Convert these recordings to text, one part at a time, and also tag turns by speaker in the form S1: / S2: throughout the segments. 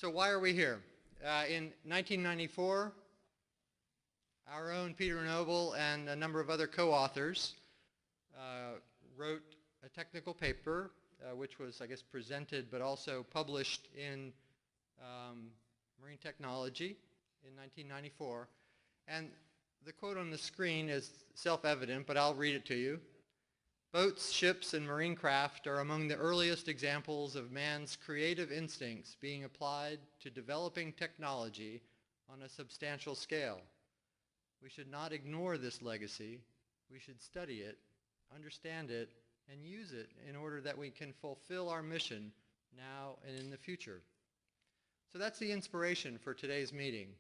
S1: So why are we here? In 1994, our own Peter Naval and a number of other co-authors wrote a technical paper which was, I guess, presented but also published in Marine Technology in 1994. And the quote on the screen is self-evident, but I'll read it to you. Boats, ships, and marine craft are among the earliest examples of man's creative instincts being applied to developing technology on a substantial scale. We should not ignore this legacy. We should study it, understand it, and use it in order that we can fulfill our mission now and in the future. So that's the inspiration for today's meeting.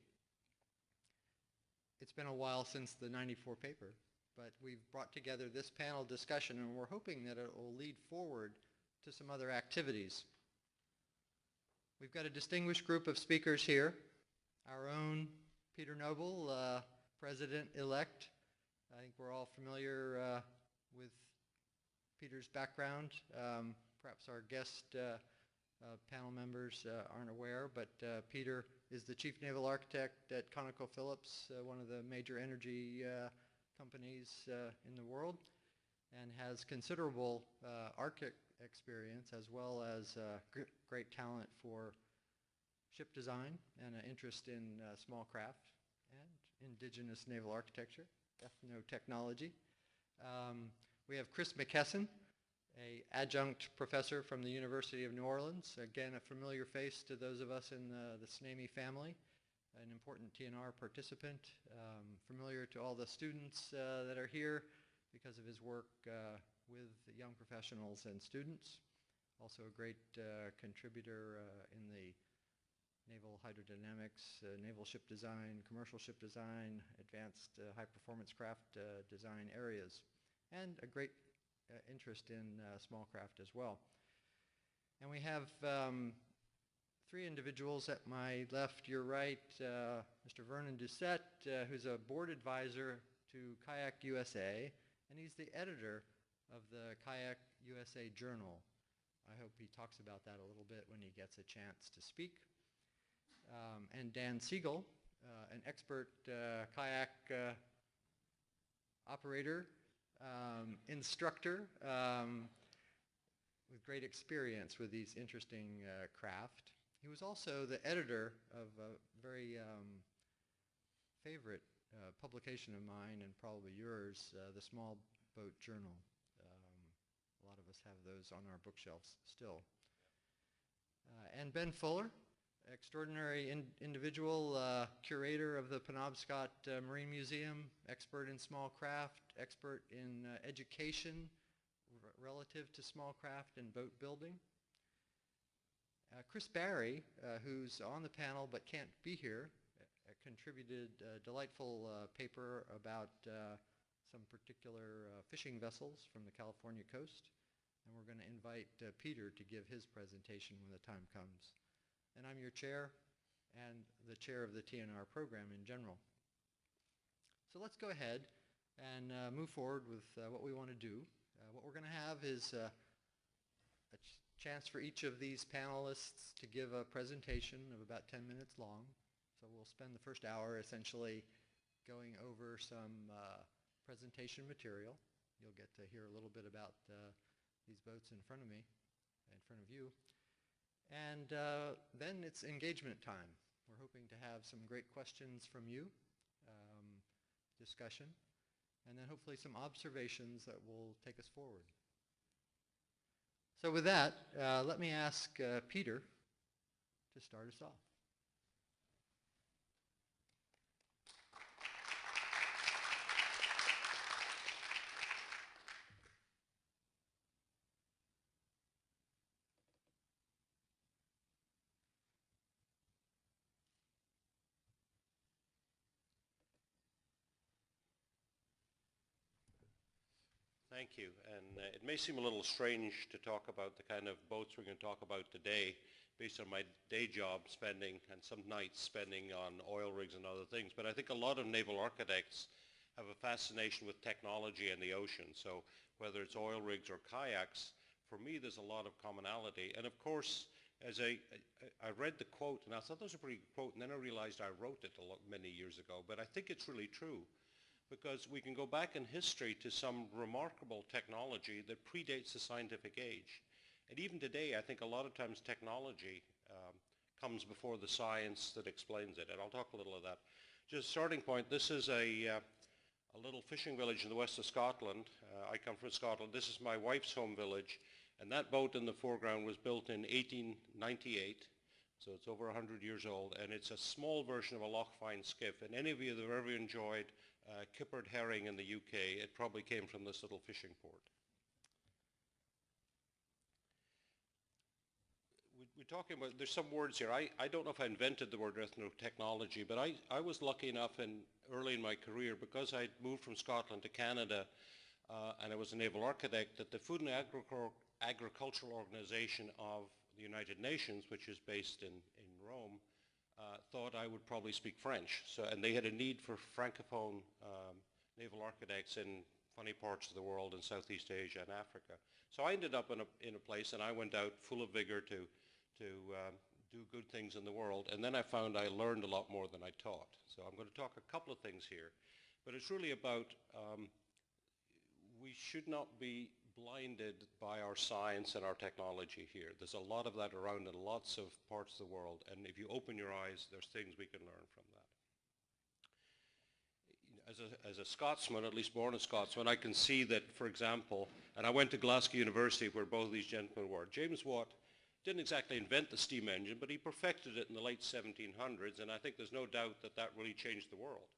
S1: It's been a while since the '94 paper, but we've brought together this panel discussion, and we're hoping that it will lead forward to some other activities. We've got a distinguished group of speakers here. Our own Peter Naval, President-elect. I think we're all familiar with Peter's background. Perhaps our guest panel members aren't aware, but Peter is the Chief Naval Architect at ConocoPhillips, one of the major energy companies in the world, and has considerable architect experience as well as great talent for ship design and an interest in small craft and indigenous naval architecture, ethnotechnology. We have Chris McKesson, an adjunct professor from the University of New Orleans, again a familiar face to those of us in the SNAME family, an important TNR participant, familiar to all the students that are here because of his work with young professionals and students. Also a great contributor in the naval hydrodynamics, naval ship design, commercial ship design, advanced high-performance craft design areas, and a great interest in small craft as well. And we have three individuals at my left, your right, Mr. Vernon Doucette, who's a board advisor to Kayak USA, and he's the editor of the Kayak USA Journal. I hope he talks about that a little bit when he gets a chance to speak. And Dan Siegel, an expert kayak operator, instructor, with great experience with these interesting craft. He was also the editor of a very favorite publication of mine, and probably yours, the Small Boat Journal. A lot of us have those on our bookshelves still. And Ben Fuller, extraordinary individual, curator of the Penobscot Marine Museum, expert in small craft, expert in education relative to small craft and boat building. Chris Barry, who's on the panel but can't be here, contributed a delightful paper about some particular fishing vessels from the California coast. And we're going to invite Peter to give his presentation when the time comes. And I'm your chair and the chair of the TNR program in general. So let's go ahead and move forward with what we want to do. What we're going to have is a chance for each of these panelists to give a presentation of about 10 minutes long. So we'll spend the first hour essentially going over some presentation material. You'll get to hear a little bit about these boats in front of me, in front of you. And then it's engagement time. We're hoping to have some great questions from you, discussion, and then hopefully some observations that will take us forward. So with that, let me ask Peter to start us off.
S2: Thank you. And it may seem a little strange to talk about the kind of boats we're going to talk about today based on my day job spending and some nights spending on oil rigs and other things. But I think a lot of naval architects have a fascination with technology and the ocean. So whether it's oil rigs or kayaks, for me there's a lot of commonality. And of course, I read the quote and I thought that was a pretty good quote, and then I realized I wrote it many years ago, but I think it's really true, because we can go back in history to some remarkable technology that predates the scientific age. And even today, I think a lot of times technology comes before the science that explains it, and I'll talk a little of that. Just a starting point, this is a little fishing village in the west of Scotland. I come from Scotland. This is my wife's home village, and that boat in the foreground was built in 1898, so it's over 100 years old, and it's a small version of a Loch Fyne skiff. And any of you that have ever enjoyed kippered herring in the UK, it probably came from this little fishing port. We're talking about, there's some words here. I don't know if I invented the word ethnotechnology, but I was lucky enough early in my career, because I'd moved from Scotland to Canada, and I was a naval architect, that the Food and Agricultural Organization of the United Nations, which is based in Rome, thought I would probably speak French. And they had a need for francophone naval architects in funny parts of the world in Southeast Asia and Africa. So I ended up in a place, and I went out full of vigor to do good things in the world. And then I found I learned a lot more than I taught. So I'm going to talk a couple of things here. But it's really about we should not be blinded by our science and our technology here. There's a lot of that around in lots of parts of the world, and if you open your eyes, there's things we can learn from that. As a Scotsman, at least born a Scotsman, I can see that, for example, and I went to Glasgow University where both these gentlemen were. James Watt didn't exactly invent the steam engine, but he perfected it in the late 1700s, and I think there's no doubt that that really changed the world.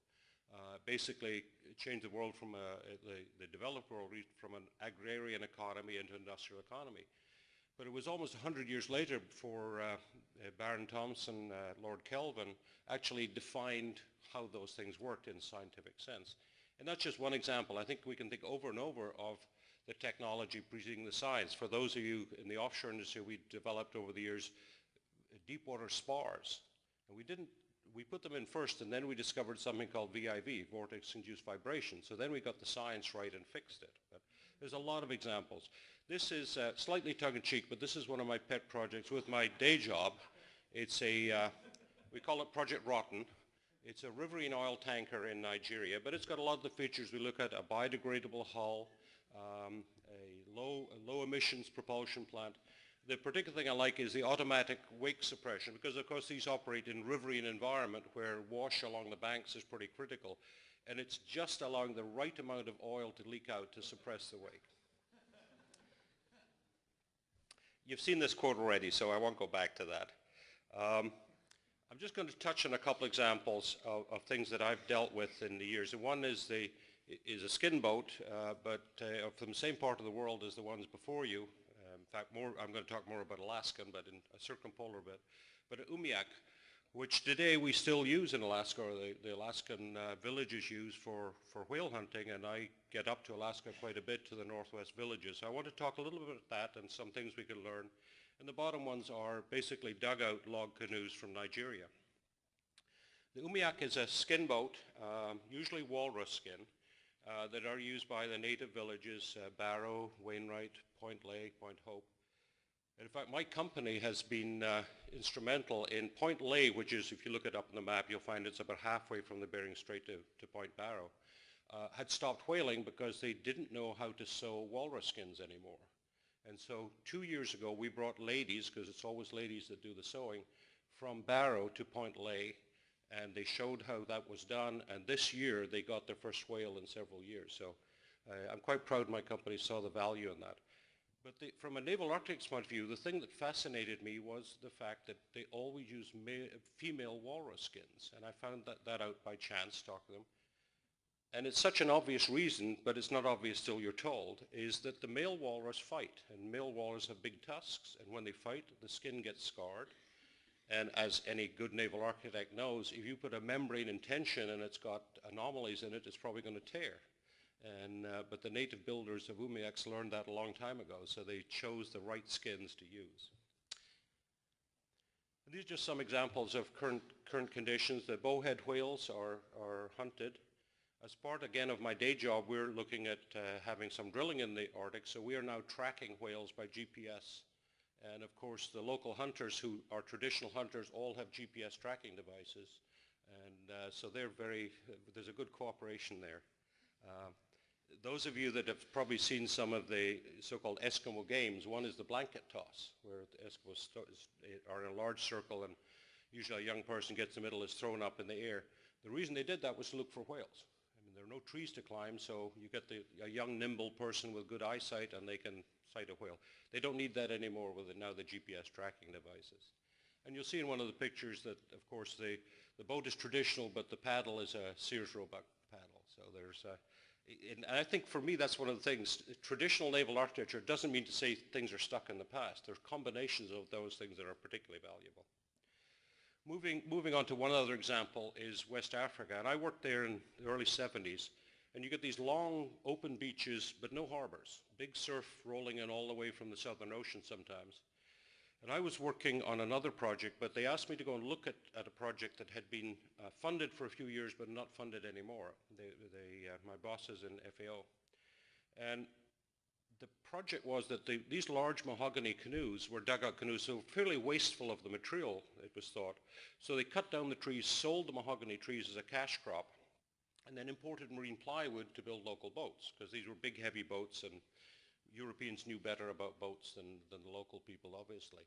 S2: Basically, it changed the world from the developed world from an agrarian economy into an industrial economy. But it was almost 100 years later before Baron Thomson, Lord Kelvin, actually defined how those things worked in scientific sense. And that's just one example. I think we can think over and over of the technology preceding the science. For those of you in the offshore industry, we developed over the years deep water spars. And we put them in first, and then we discovered something called VIV, vortex-induced vibration. So then we got the science right and fixed it. But there's a lot of examples. This is slightly tongue-in-cheek, but this is one of my pet projects with my day job. It's we call it Project Rotten. It's a riverine oil tanker in Nigeria, but it's got a lot of the features we look at: a biodegradable hull, a low emissions propulsion plant. The particular thing I like is the automatic wake suppression, because of course these operate in riverine environment where wash along the banks is pretty critical, and it's just allowing the right amount of oil to leak out to suppress the wake. You've seen this quote already, so I won't go back to that. I'm just going to touch on a couple examples of things that I've dealt with in the years. And one is a skin boat, but from the same part of the world as the ones before you. In fact, I'm going to talk more about Alaskan, but in a circumpolar bit. But an umiak, which today we still use in Alaska, or the Alaskan villages use for whale hunting, and I get up to Alaska quite a bit to the northwest villages. So I want to talk a little bit about that and some things we can learn. And the bottom ones are basically dugout log canoes from Nigeria. The umiak is a skin boat, usually walrus skin, that are used by the native villages, Barrow, Wainwright, Point Lay, Point Hope. And in fact, my company has been instrumental in Point Lay, which is, if you look it up on the map, you'll find it's about halfway from the Bering Strait to Point Barrow, had stopped whaling because they didn't know how to sew walrus skins anymore. And so 2 years ago, we brought ladies, because it's always ladies that do the sewing, from Barrow to Point Lay, and they showed how that was done, and this year they got their first whale in several years. So I'm quite proud my company saw the value in that. But from a naval architect's point of view, the thing that fascinated me was the fact that they always use female walrus skins, and I found that out by chance talking to them. And it's such an obvious reason, but it's not obvious till you're told, is that the male walrus fight, and male walrus have big tusks, and when they fight, the skin gets scarred. And as any good naval architect knows, if you put a membrane in tension and it's got anomalies in it, it's probably going to tear. But the native builders of umiaks learned that a long time ago, so they chose the right skins to use. And these are just some examples of current conditions. The bowhead whales are hunted. As part, again, of my day job, we're looking at having some drilling in the Arctic, so we are now tracking whales by GPS And of course, the local hunters who are traditional hunters all have GPS tracking devices. And so there's a good cooperation there. Those of you that have probably seen some of the so-called Eskimo games, one is the blanket toss, where the Eskimos are in a large circle and usually a young person gets the middle, is thrown up in the air. The reason they did that was to look for whales. I mean, there are no trees to climb, so you get a young, nimble person with good eyesight and they can sight a whale. They don't need that anymore with now the GPS tracking devices. And you'll see in one of the pictures that, of course, the boat is traditional, but the paddle is a Sears Roebuck paddle. So and I think for me that's one of the things. Traditional naval architecture doesn't mean to say things are stuck in the past. There's combinations of those things that are particularly valuable. Moving on to one other example is West Africa, and I worked there in the early 70s, and you get these long open beaches but no harbors, big surf rolling in all the way from the Southern Ocean sometimes. And I was working on another project, but they asked me to go and look at a project that had been funded for a few years but not funded anymore. My boss is in FAO. And the project was that these large mahogany canoes were dugout canoes, so fairly wasteful of the material, it was thought. So they cut down the trees, sold the mahogany trees as a cash crop, and then imported marine plywood to build local boats, because these were big, heavy boats, and Europeans knew better about boats than the local people, obviously.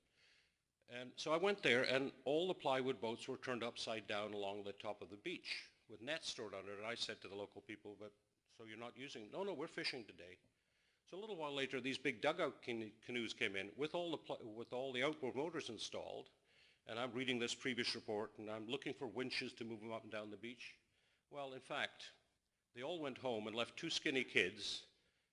S2: And so I went there, and all the plywood boats were turned upside down along the top of the beach with nets stored under it. And I said to the local people, but so you're not using, no, we're fishing today. So a little while later, these big dugout canoes came in with all the outboard motors installed. And I'm reading this previous report, and I'm looking for winches to move them up and down the beach. Well, in fact, they all went home and left two skinny kids.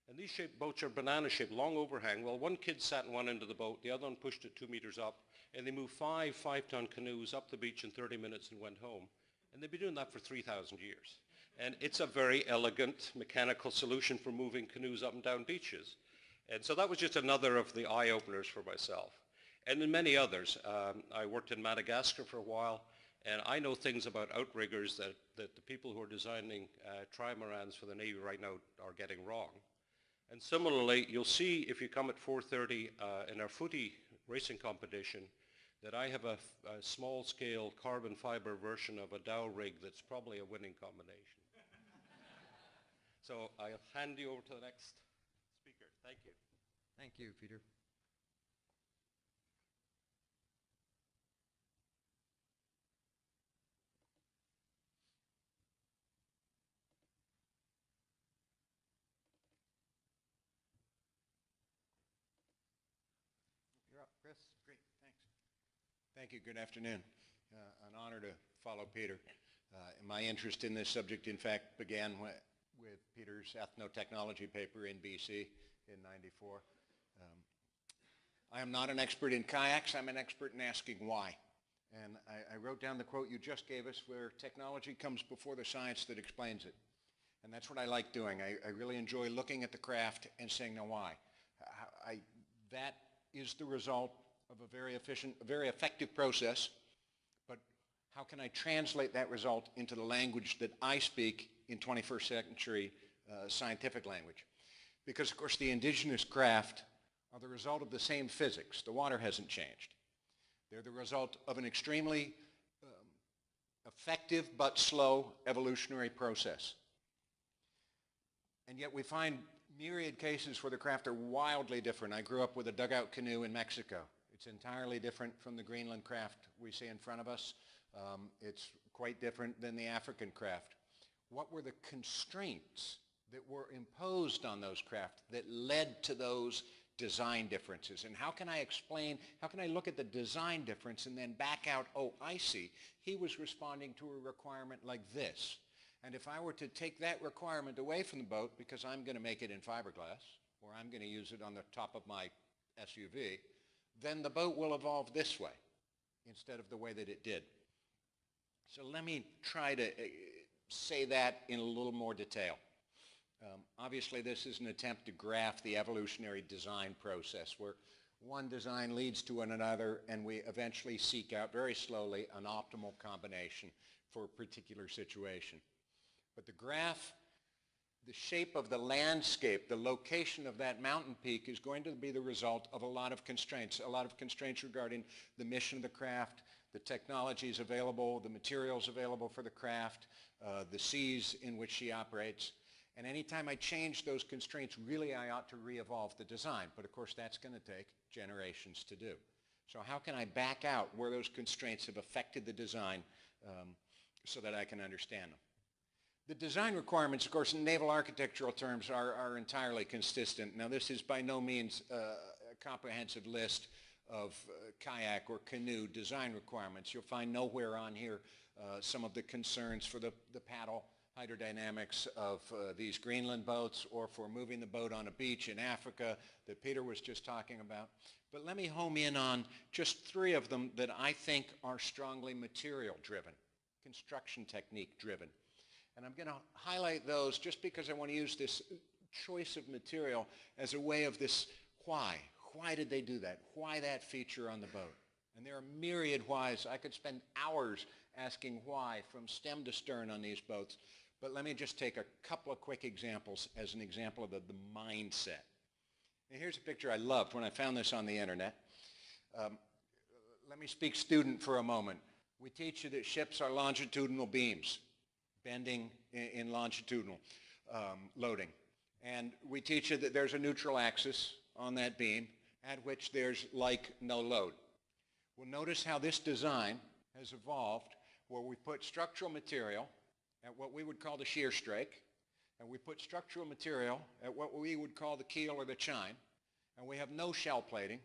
S2: And these boats are banana-shaped, long overhang. Well, one kid sat in one end of the boat, the other one pushed it 2 meters up, and they moved five-ton canoes up the beach in 30 minutes and went home. And they've been doing that for 3,000 years. And it's a very elegant mechanical solution for moving canoes up and down beaches. And so that was just another of the eye-openers for myself. And in many others. I worked in Madagascar for a while, and I know things about outriggers that the people who are designing trimarans for the Navy right now are getting wrong. And similarly, you'll see if you come at 4:30 in our footy racing competition that I have a small-scale carbon fiber version of a dhow rig that's probably a winning combination. So I'll hand you over to the next speaker. Thank you.
S1: Thank you, Peter. You're up, Chris.
S3: Great, thanks. Thank you, good afternoon. An honor to follow Peter. My interest in this subject, in fact, began with Peter's ethnotechnology paper in BC in '94. I am not an expert in kayaks, I'm an expert in asking why. And I wrote down the quote you just gave us, where technology comes before the science that explains it. And that's what I like doing. I really enjoy looking at the craft and saying, now why? That is the result of a very efficient, a very effective process, but how can I translate that result into the language that I speak in 21st century scientific language? Because, of course, the indigenous craft are the result of the same physics. The water hasn't changed. They're the result of an extremely effective but slow evolutionary process. And yet we find myriad cases where the craft are wildly different. I grew up with a dugout canoe in Mexico. It's entirely different from the Greenland craft we see in front of us. It's quite different than the African craft. What were the constraints that were imposed on those craft that led to those design differences? And how can I explain, how can I look at the design difference and then back out, oh, I see, he was responding to a requirement like this. And if I were to take that requirement away from the boat because I'm going to make it in fiberglass, or I'm going to use it on the top of my SUV, then the boat will evolve this way instead of the way that it did. So let me try to say that in a little more detail. Obviously, this is an attempt to graph the evolutionary design process where one design leads to another, and we eventually seek out very slowly an optimal combination for a particular situation. But the graph the shape of the landscape, the location of that mountain peak is going to be the result of a lot of constraints regarding the mission of the craft, the technologies available, the materials available for the craft, the seas in which she operates. And anytime I change those constraints, really I ought to re-evolve the design. But of course that's going to take generations to do. So how can I back out where those constraints have affected the design so that I can understand them? The design requirements, of course, in naval architectural terms are entirely consistent. Now, this is by no means a comprehensive list of kayak or canoe design requirements. You'll find nowhere on here some of the concerns for the paddle hydrodynamics of these Greenland boats or for moving the boat on a beach in Africa that Peter was just talking about. But let me home in on just 3 of them that I think are strongly material-driven, construction technique-driven. And I'm going to highlight those just because I want to use this choice of material as a way of this why. Why did they do that? Why that feature on the boat? And there are myriad whys. I could spend hours asking why from stem to stern on these boats. But let me just take a couple of quick examples as an example of the mindset. And here's a picture I loved when I found this on the internet. Let me speak student for a moment. We teach you that ships are longitudinal beams, bending in longitudinal loading. And we teach you that there's a neutral axis on that beam at which there's like no load. Well, notice how this design has evolved where we put structural material at what we would call the shear strake, and we put structural material at what we would call the keel or the chine, and we have no shell plating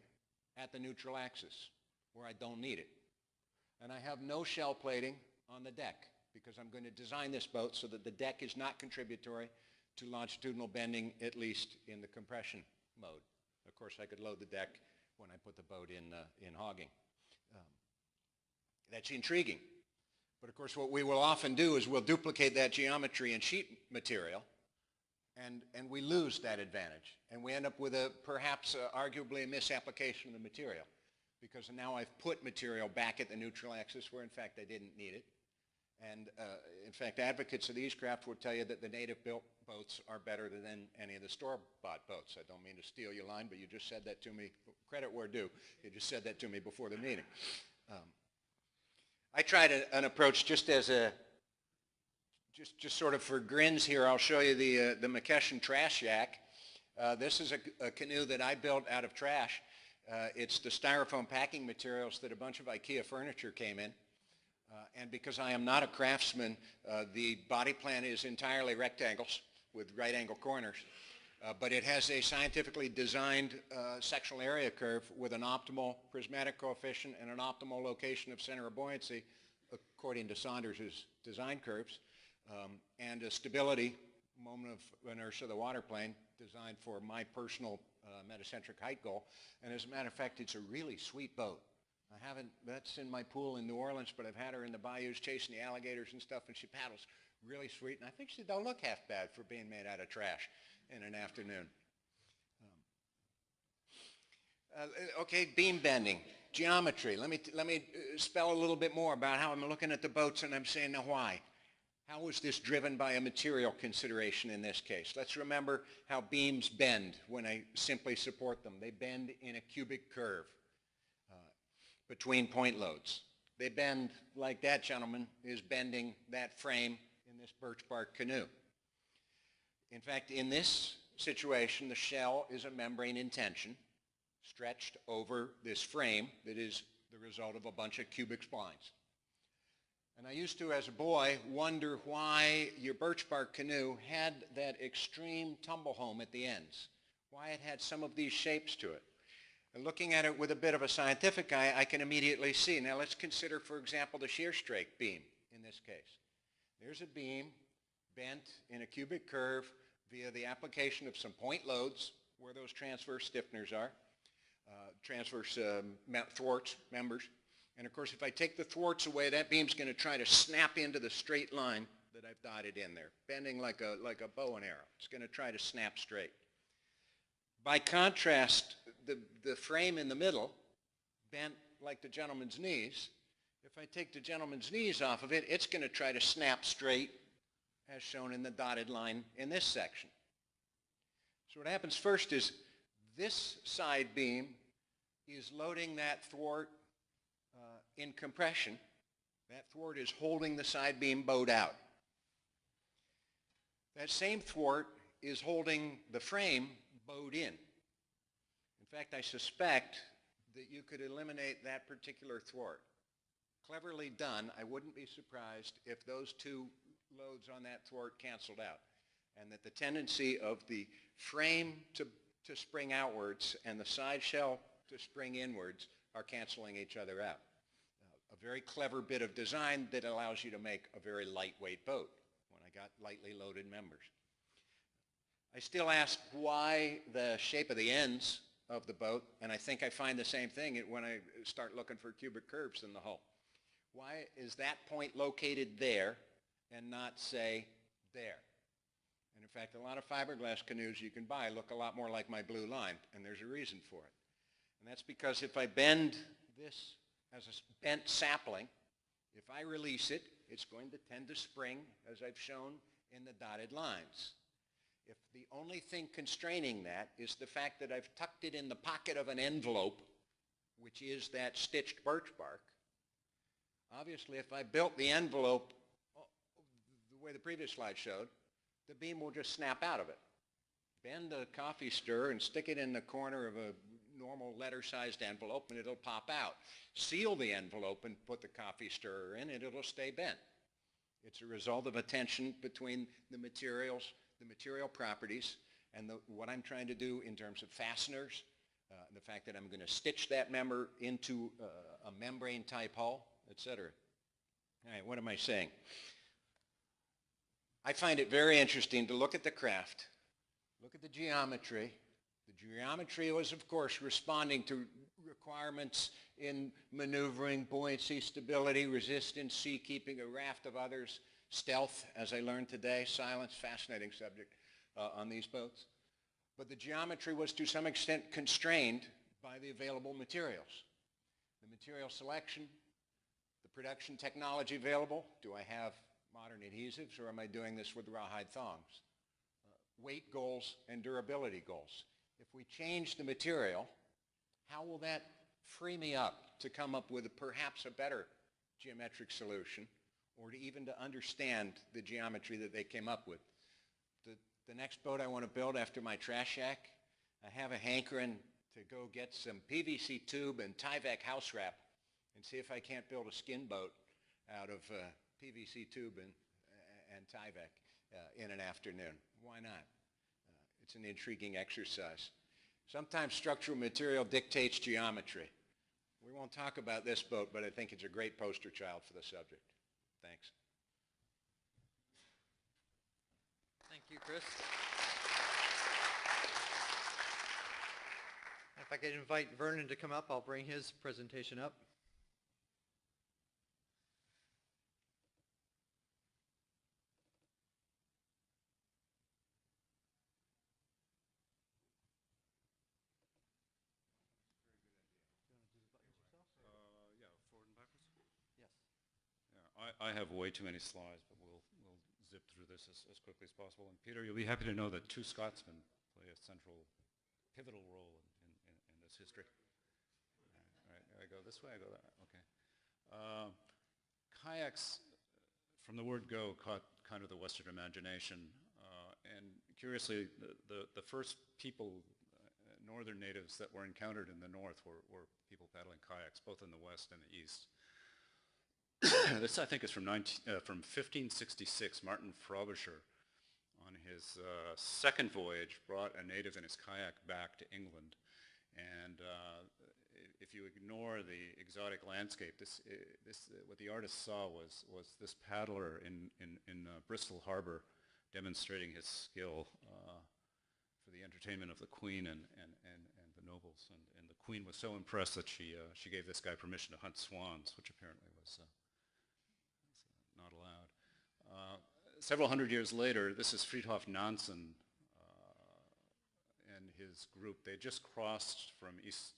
S3: at the neutral axis where I don't need it. And I have no shell plating on the deck because I'm going to design this boat so that the deck is not contributory to longitudinal bending, at least in the compression mode. Of course, I could load the deck when I put the boat in hogging. That's intriguing. But of course, what we will often do is we'll duplicate that geometry in sheet material, and we lose that advantage. And we end up with perhaps arguably a misapplication of the material, because now I've put material back at the neutral axis where in fact I didn't need it. And in fact, advocates of these craft will tell you that the native-built boats are better than any of the store-bought boats. I don't mean to steal your line, but you just said that to me, credit where due. You just said that to me before the meeting. I tried an approach just as just sort of for grins here. I'll show you the McKesson Trash Yak. This is a canoe that I built out of trash. It's the styrofoam packing materials that a bunch of IKEA furniture came in. And because I am not a craftsman, the body plan is entirely rectangles with right angle corners. But it has a scientifically designed sectional area curve with an optimal prismatic coefficient and an optimal location of center of buoyancy, according to Saunders' design curves, and a stability moment of inertia of the waterplane designed for my personal metacentric height goal. And as a matter of fact, it's a really sweet boat. That's in my pool in New Orleans, but I've had her in the bayous chasing the alligators and stuff, and she paddles really sweet. And I think she don't look half bad for being made out of trash in an afternoon. Okay, beam bending, geometry. Let me spell a little bit more about how I'm looking at the boats, and I'm saying, now why? How was this driven by a material consideration in this case? Let's remember how beams bend when I simply support them. They bend in a cubic curve between point loads. They bend like that gentleman is bending that frame in this birch bark canoe. In fact, in this situation, the shell is a membrane in tension stretched over this frame that is the result of a bunch of cubic splines. And I used to, as a boy, wonder why your birch bark canoe had that extreme tumble home at the ends, why it had some of these shapes to it. And looking at it with a bit of a scientific eye, I can immediately see. Now let's consider, for example, the shear strake beam in this case. There's a beam bent in a cubic curve via the application of some point loads where those transverse stiffeners are, transverse thwarts, members. And of course, if I take the thwarts away, that beam's going to try to snap into the straight line that I've dotted in there, bending like a bow and arrow. It's going to try to snap straight. By contrast, the frame in the middle, bent like the gentleman's knees, if I take the gentleman's knees off of it, it's going to try to snap straight as shown in the dotted line in this section. So what happens first is this side beam is loading that thwart in compression. That thwart is holding the side beam bowed out. That same thwart is holding the frame bowed in. In fact, I suspect that you could eliminate that particular thwart. Cleverly done. I wouldn't be surprised if those two loads on that thwart canceled out, and that the tendency of the frame to spring outwards and the side shell to spring inwards are canceling each other out. A very clever bit of design that allows you to make a very lightweight boat when I got lightly loaded members. I still ask why the shape of the ends of the boat, and I think I find the same thing when I start looking for cubic curves in the hull. Why is that point located there and not, say, there? And in fact, a lot of fiberglass canoes you can buy look a lot more like my blue line, and there's a reason for it. And that's because if I bend this as a bent sapling, if I release it, it's going to tend to spring, as I've shown in the dotted lines. If the only thing constraining that is the fact that I've tucked it in the pocket of an envelope, which is that stitched birch bark, obviously if I built the envelope the way the previous slide showed, the beam will just snap out of it. Bend a coffee stirrer and stick it in the corner of a normal letter-sized envelope and it'll pop out. Seal the envelope and put the coffee stirrer in and it'll stay bent. It's a result of a tension between the materials, the material properties, and what I'm trying to do in terms of fasteners, the fact that I'm going to stitch that member into a membrane type hull, etc. All right, what am I saying? I find it very interesting to look at the craft, look at the geometry. The geometry was, of course, responding to requirements in maneuvering, buoyancy, stability, resistance, seakeeping, a raft of others, stealth, as I learned today, silence, fascinating subject on these boats. But the geometry was to some extent constrained by the available materials. The material selection, the production technology available. Do I have modern adhesives or am I doing this with rawhide thongs? Weight goals and durability goals. If we change the material, how will that free me up to come up with perhaps a better geometric solution or to even to understand the geometry that they came up with? The next boat I want to build after my trash shack, I have a hankering to go get some PVC tube and Tyvek house wrap and see if I can't build a skin boat out of PVC tube and Tyvek in an afternoon. Why not? It's an intriguing exercise. Sometimes structural material dictates geometry. We won't talk about this boat, but I think it's a great poster child for the subject. Thanks.
S1: Thank you, Chris. If I could invite Vernon to come up, I'll bring his presentation up.
S4: I have way too many slides, but we'll zip through this as quickly as possible. And Peter, you'll be happy to know that two Scotsmen play a central, pivotal role in this history. All right, I go this way, I go that way. Okay. Kayaks, from the word go, caught kind of the Western imagination. And curiously, the first people, northern natives that were encountered in the north were people paddling kayaks, both in the west and the east. This, I think, is from 1566. Martin Frobisher, on his second voyage, brought a native in his kayak back to England. And if you ignore the exotic landscape, what the artist saw was this paddler in Bristol Harbor demonstrating his skill for the entertainment of the Queen and the nobles. And the Queen was so impressed that she gave this guy permission to hunt swans, which apparently was not allowed. Several hundred years later, this is Fridtjof Nansen and his group. They just crossed from East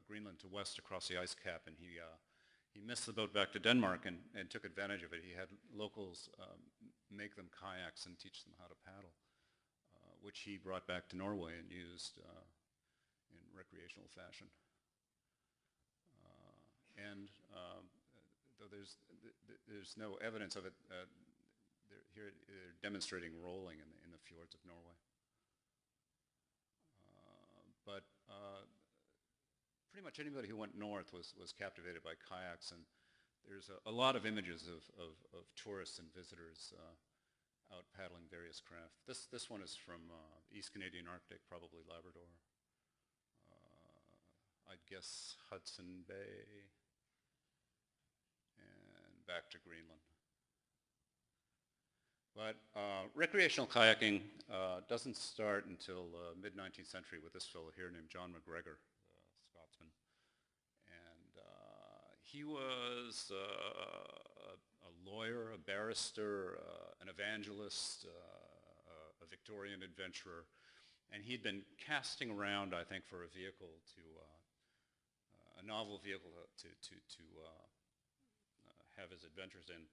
S4: Greenland to west across the ice cap, and he missed the boat back to Denmark and took advantage of it. He had locals make them kayaks and teach them how to paddle, which he brought back to Norway and used in recreational fashion. Though there's no evidence of it, here they're demonstrating rolling in the fjords of Norway. But pretty much anybody who went north was captivated by kayaks, and there's a lot of images of tourists and visitors out paddling various craft. This one is from East Canadian Arctic, probably Labrador. I'd guess Hudson Bay, and back to Greenland. But recreational kayaking doesn't start until mid-19th century with this fellow here named John McGregor, a Scotsman. And he was a lawyer, a barrister, an evangelist, a Victorian adventurer. And he'd been casting around, I think, for a vehicle to, a novel vehicle to have his adventures in.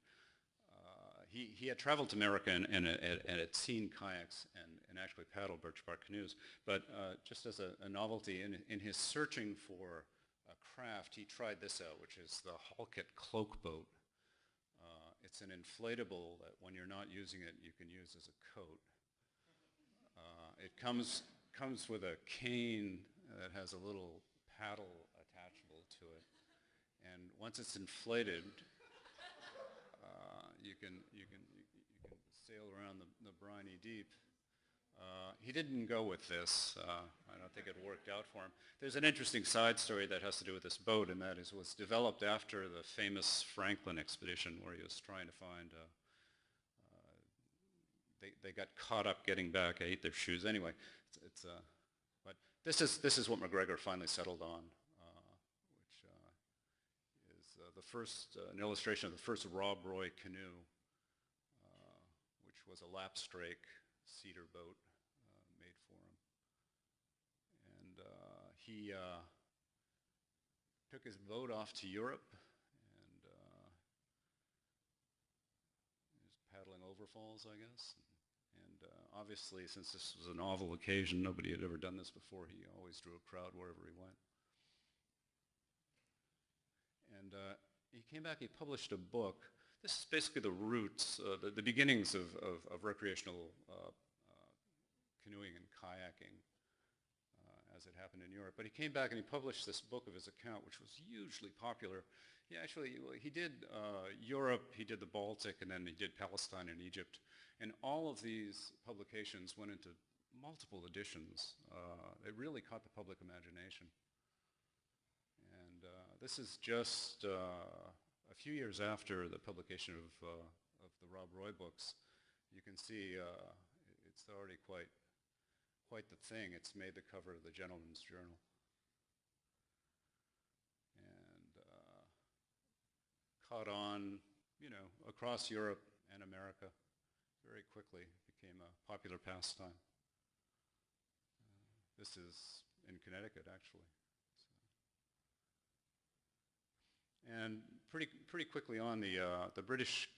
S4: He had traveled to America and had seen kayaks and actually paddled birch bark canoes. But just as a novelty, in his searching for a craft, he tried this out, which is the Halkett cloak boat. It's an inflatable that when you're not using it, you can use as a coat. It comes with a cane that has a little paddle attachable to it. And once it's inflated, you can sail around the briny deep. He didn't go with this. I don't think it worked out for him. There's an interesting side story that has to do with this boat, and that is it was developed after the famous Franklin expedition, where he was trying to find. They got caught up getting back. I ate their shoes anyway. But this is what McGregor finally settled on, which is the first an illustration of the first Rob Roy canoe, which was a lapstrake cedar boat made for him. And he took his boat off to Europe and was paddling over falls, I guess. And obviously, since this was a novel occasion, nobody had ever done this before, he always drew a crowd wherever he went. And he came back, he published a book. This is basically the roots, the beginnings of recreational canoeing and kayaking as it happened in Europe. But he came back and he published this book of his account, which was hugely popular. He did Europe, he did the Baltic, and then he did Palestine and Egypt. And all of these publications went into multiple editions. They really caught the public imagination. And this is just a few years after the publication of the Rob Roy books. You can see it's already quite the thing. It's made the cover of the Gentleman's Journal. And caught on, across Europe and America. Very quickly became a popular pastime. This is in Connecticut, actually. And pretty quickly on, the British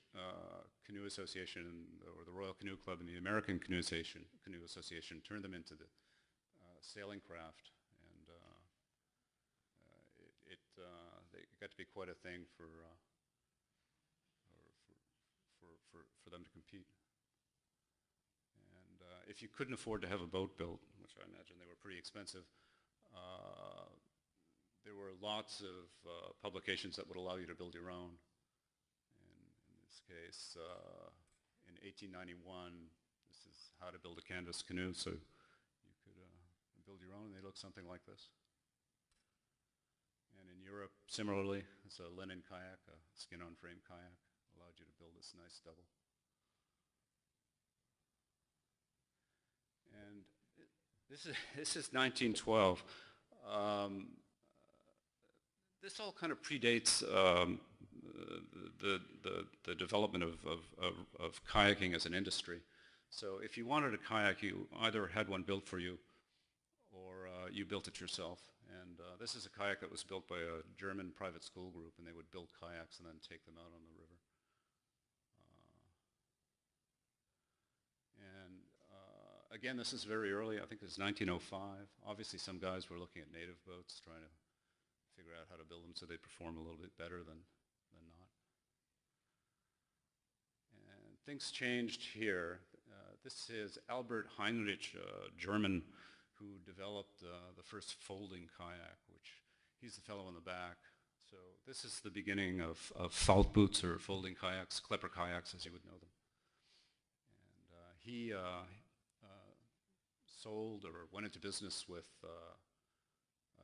S4: Canoe Association or the Royal Canoe Club and the American Canoe Association turned them into the sailing craft, and it got to be quite a thing for them to compete. And if you couldn't afford to have a boat built, which I imagine they were pretty expensive, there were lots of publications that would allow you to build your own. And in this case, in 1891, this is how to build a canvas canoe. So you could build your own, and they look something like this. And in Europe, similarly, it's a linen kayak, a skin-on-frame kayak, allowed you to build this nice double. And this is 1912. This all kind of predates the development of kayaking as an industry. So if you wanted a kayak, you either had one built for you or you built it yourself. And this is a kayak that was built by a German private school group, and they would build kayaks and then take them out on the river. Again, this is very early. I think it's 1905. Obviously, some guys were looking at native boats, trying to figure out how to build them so they perform a little bit better than not. And things changed here. This is Albert Heinrich, a German who developed the first folding kayak, which he's the fellow in the back. So this is the beginning of Faltboots, or folding kayaks, Klepper kayaks as you would know them. And he sold or went into business with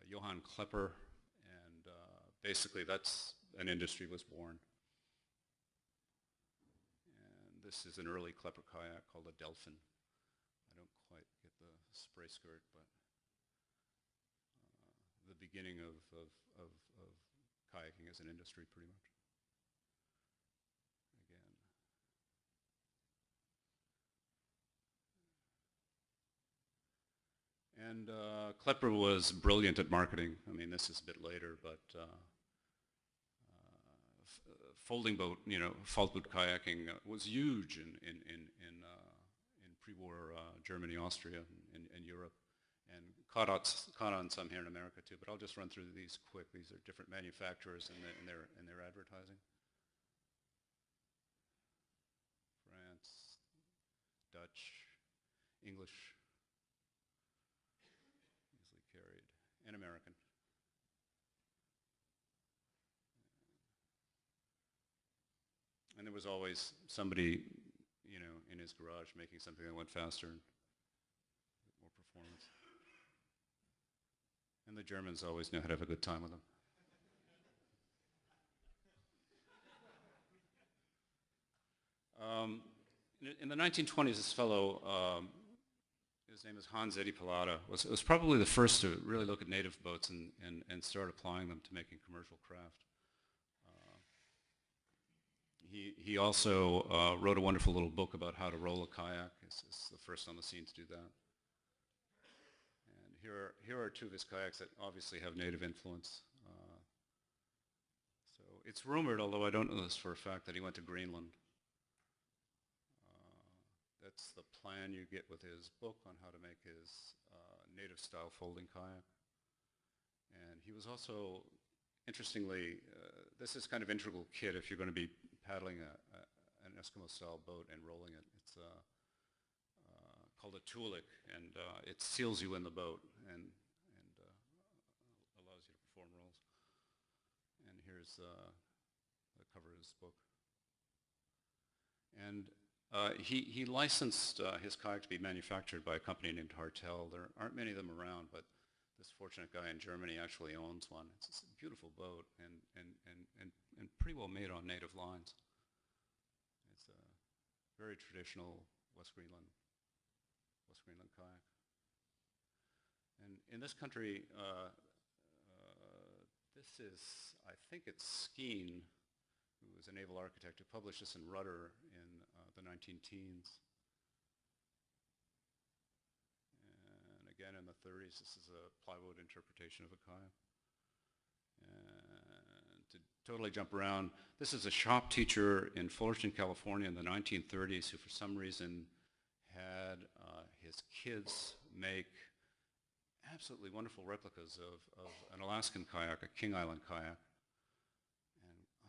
S4: Johann Klepper, and basically that's an industry was born. And this is an early Klepper kayak called a Delphin. I don't quite get the spray skirt, but the beginning of kayaking as an industry pretty much. And Klepper was brilliant at marketing. I mean, this is a bit later, but folding boat, Faltboot kayaking was huge in pre-war Germany, Austria, and Europe, and caught on some here in America too. But I'll just run through these quick. These are different manufacturers in their advertising. France, Dutch, English. Carried, and American. And there was always somebody, in his garage making something that went faster and more performance. And the Germans always knew how to have a good time with them. In the 1920s, this fellow, his name is Hans Eddie Pilata, was probably the first to really look at native boats and start applying them to making commercial craft. He also wrote a wonderful little book about how to roll a kayak. He's the first on the scene to do that. And here are two of his kayaks that obviously have native influence. So it's rumored, although I don't know this for a fact, that he went to Greenland. That's the plan you get with his book on how to make his native-style folding kayak. And he was also, interestingly, this is kind of integral kit if you're going to be paddling an Eskimo-style boat and rolling it. It's called a tulik, and it seals you in the boat and allows you to perform rolls. And here's the cover of his book. And he licensed his kayak to be manufactured by a company named Hartel. There aren't many of them around, but this fortunate guy in Germany actually owns one. It's a beautiful boat and pretty well made on native lines. It's a very traditional West Greenland kayak. And in this country, this is, I think it's Skeen, who was a naval architect, who published this in Rudder in the 19-teens. And again in the 30s, this is a plywood interpretation of a kayak. And to totally jump around, this is a shop teacher in Fullerton, California in the 1930s who for some reason had his kids make absolutely wonderful replicas of an Alaskan kayak, a King Island kayak.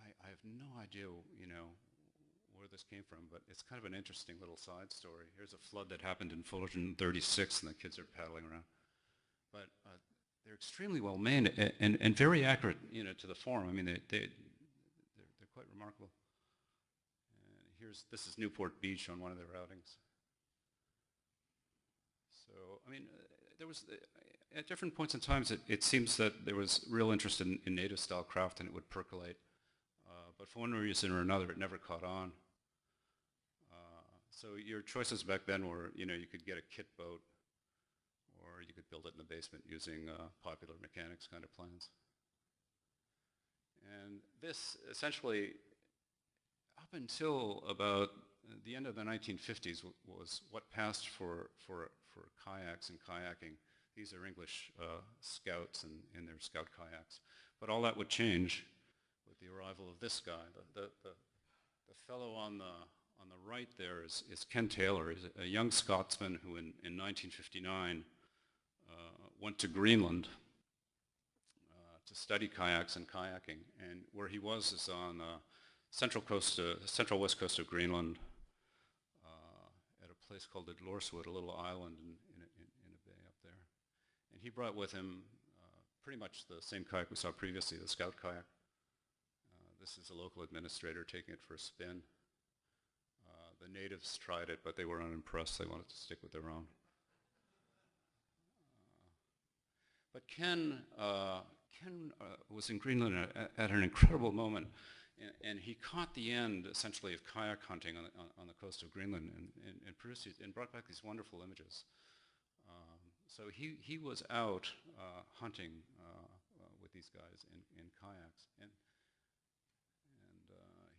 S4: I have no idea, where this came from, but it's kind of an interesting little side story. Here's a flood that happened in Fullerton in 36, and the kids are paddling around. But they're extremely well made and very accurate, to the form. I mean, they're quite remarkable. And this is Newport Beach on one of their outings. So, I mean, there was at different points in time, it seems that there was real interest in native-style craft, and it would percolate. But for one reason or another, it never caught on. So your choices back then were, you could get a kit boat, or you could build it in the basement using popular mechanics kind of plans. And this essentially, up until about the end of the 1950s, was what passed for kayaks and kayaking. These are English scouts and their scout kayaks. But all that would change with the arrival of this guy, the fellow on the right there is Ken Taylor. He's a young Scotsman who in 1959 went to Greenland to study kayaks and kayaking. And where he was is on central west coast of Greenland at a place called Idlorswood, a little island in a bay up there. And he brought with him pretty much the same kayak we saw previously, the Scout kayak. This is a local administrator taking it for a spin. The natives tried it, but they were unimpressed. They wanted to stick with their own. But Ken was in Greenland at an incredible moment, and he caught the end, essentially, of kayak hunting on the coast of Greenland, and produced and brought back these wonderful images. So he was out hunting with these guys in kayaks, and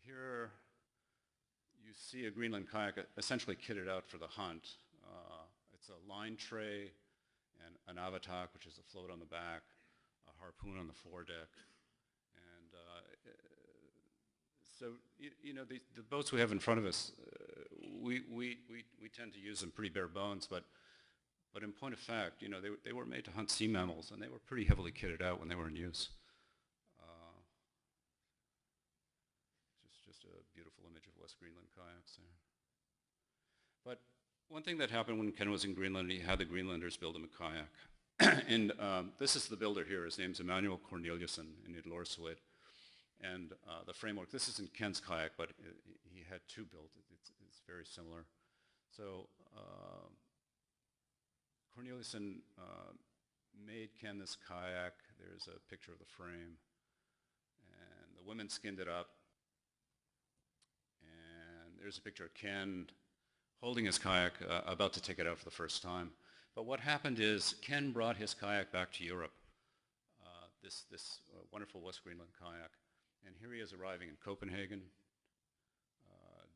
S4: here you see a Greenland kayak essentially kitted out for the hunt. It's a line tray and an avatak, which is a float on the back, a harpoon on the foredeck, and so you know the boats we have in front of us, we tend to use them pretty bare bones, but in point of fact, you know, they were made to hunt sea mammals, and they were pretty heavily kitted out when they were in use. Just a beautiful image of West Greenland kayaks there. But one thing that happened when Ken was in Greenland, he had the Greenlanders build him a kayak. And this is the builder here. His name's Emanuel Corneliusson in Idlorswood. And the framework, this isn't Ken's kayak, but he had two built. It's very similar. So Corneliusson made Ken this kayak. There's a picture of the frame. And the women skinned it up. And there's a picture of Ken holding his kayak, about to take it out for the first time. But what happened is Ken brought his kayak back to Europe, this wonderful West Greenland kayak. And here he is arriving in Copenhagen,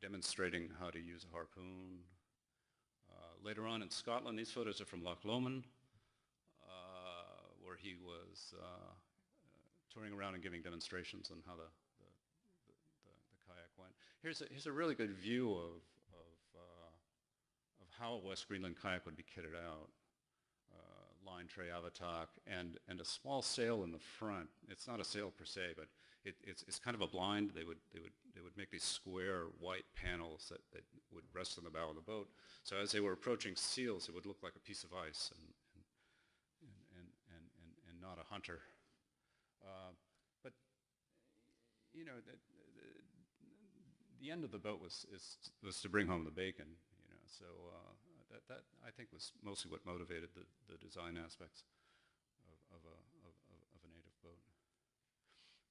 S4: demonstrating how to use a harpoon. Later on in Scotland, these photos are from Loch Lomond, where he was touring around and giving demonstrations on how the kayak went. Here's a really good view of how a West Greenland kayak would be kitted out. Line tray avatak and a small sail in the front. It's not a sail per se, but it's kind of a blind. They would make these square white panels that would rest on the bow of the boat. So as they were approaching seals, it would look like a piece of ice and not a hunter. But you know, the end of the boat was to bring home the bacon. You know, so that I think was mostly what motivated the design aspects of a native boat.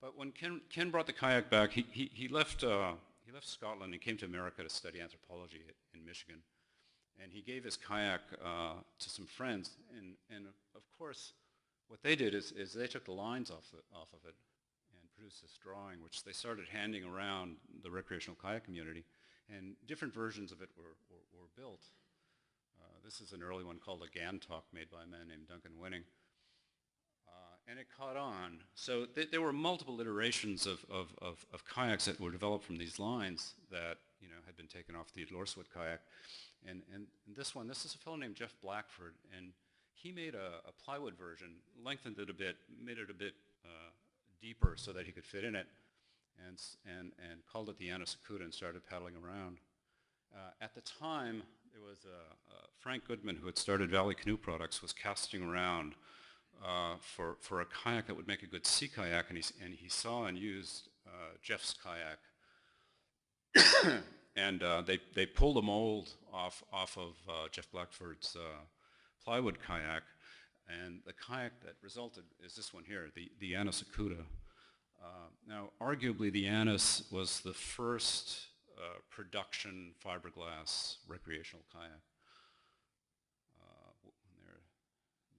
S4: But when Ken brought the kayak back, he left Scotland and came to America to study anthropology in Michigan, and he gave his kayak to some friends, and of course what they did is they took the lines off of it and produced this drawing, which they started handing around the recreational kayak community, and different versions of it were built. This is an early one called a Gantok, made by a man named Duncan Winning. And it caught on. So there were multiple iterations of kayaks that were developed from these lines that, you know, had been taken off the Idlorswood kayak. And this is a fellow named Jeff Blackford, and he made a plywood version, lengthened it a bit, made it a bit deeper so that he could fit in it, and called it the Anasakuda and started paddling around. At the time, there was Frank Goodman, who had started Valley Canoe Products, was casting around for a kayak that would make a good sea kayak, and he saw and used Jeff's kayak, and they pulled a mold off of Jeff Blackford's plywood kayak, and the kayak that resulted is this one here, the Anasakuda. Now, arguably, the Anas was the first production fiberglass recreational kayak. There are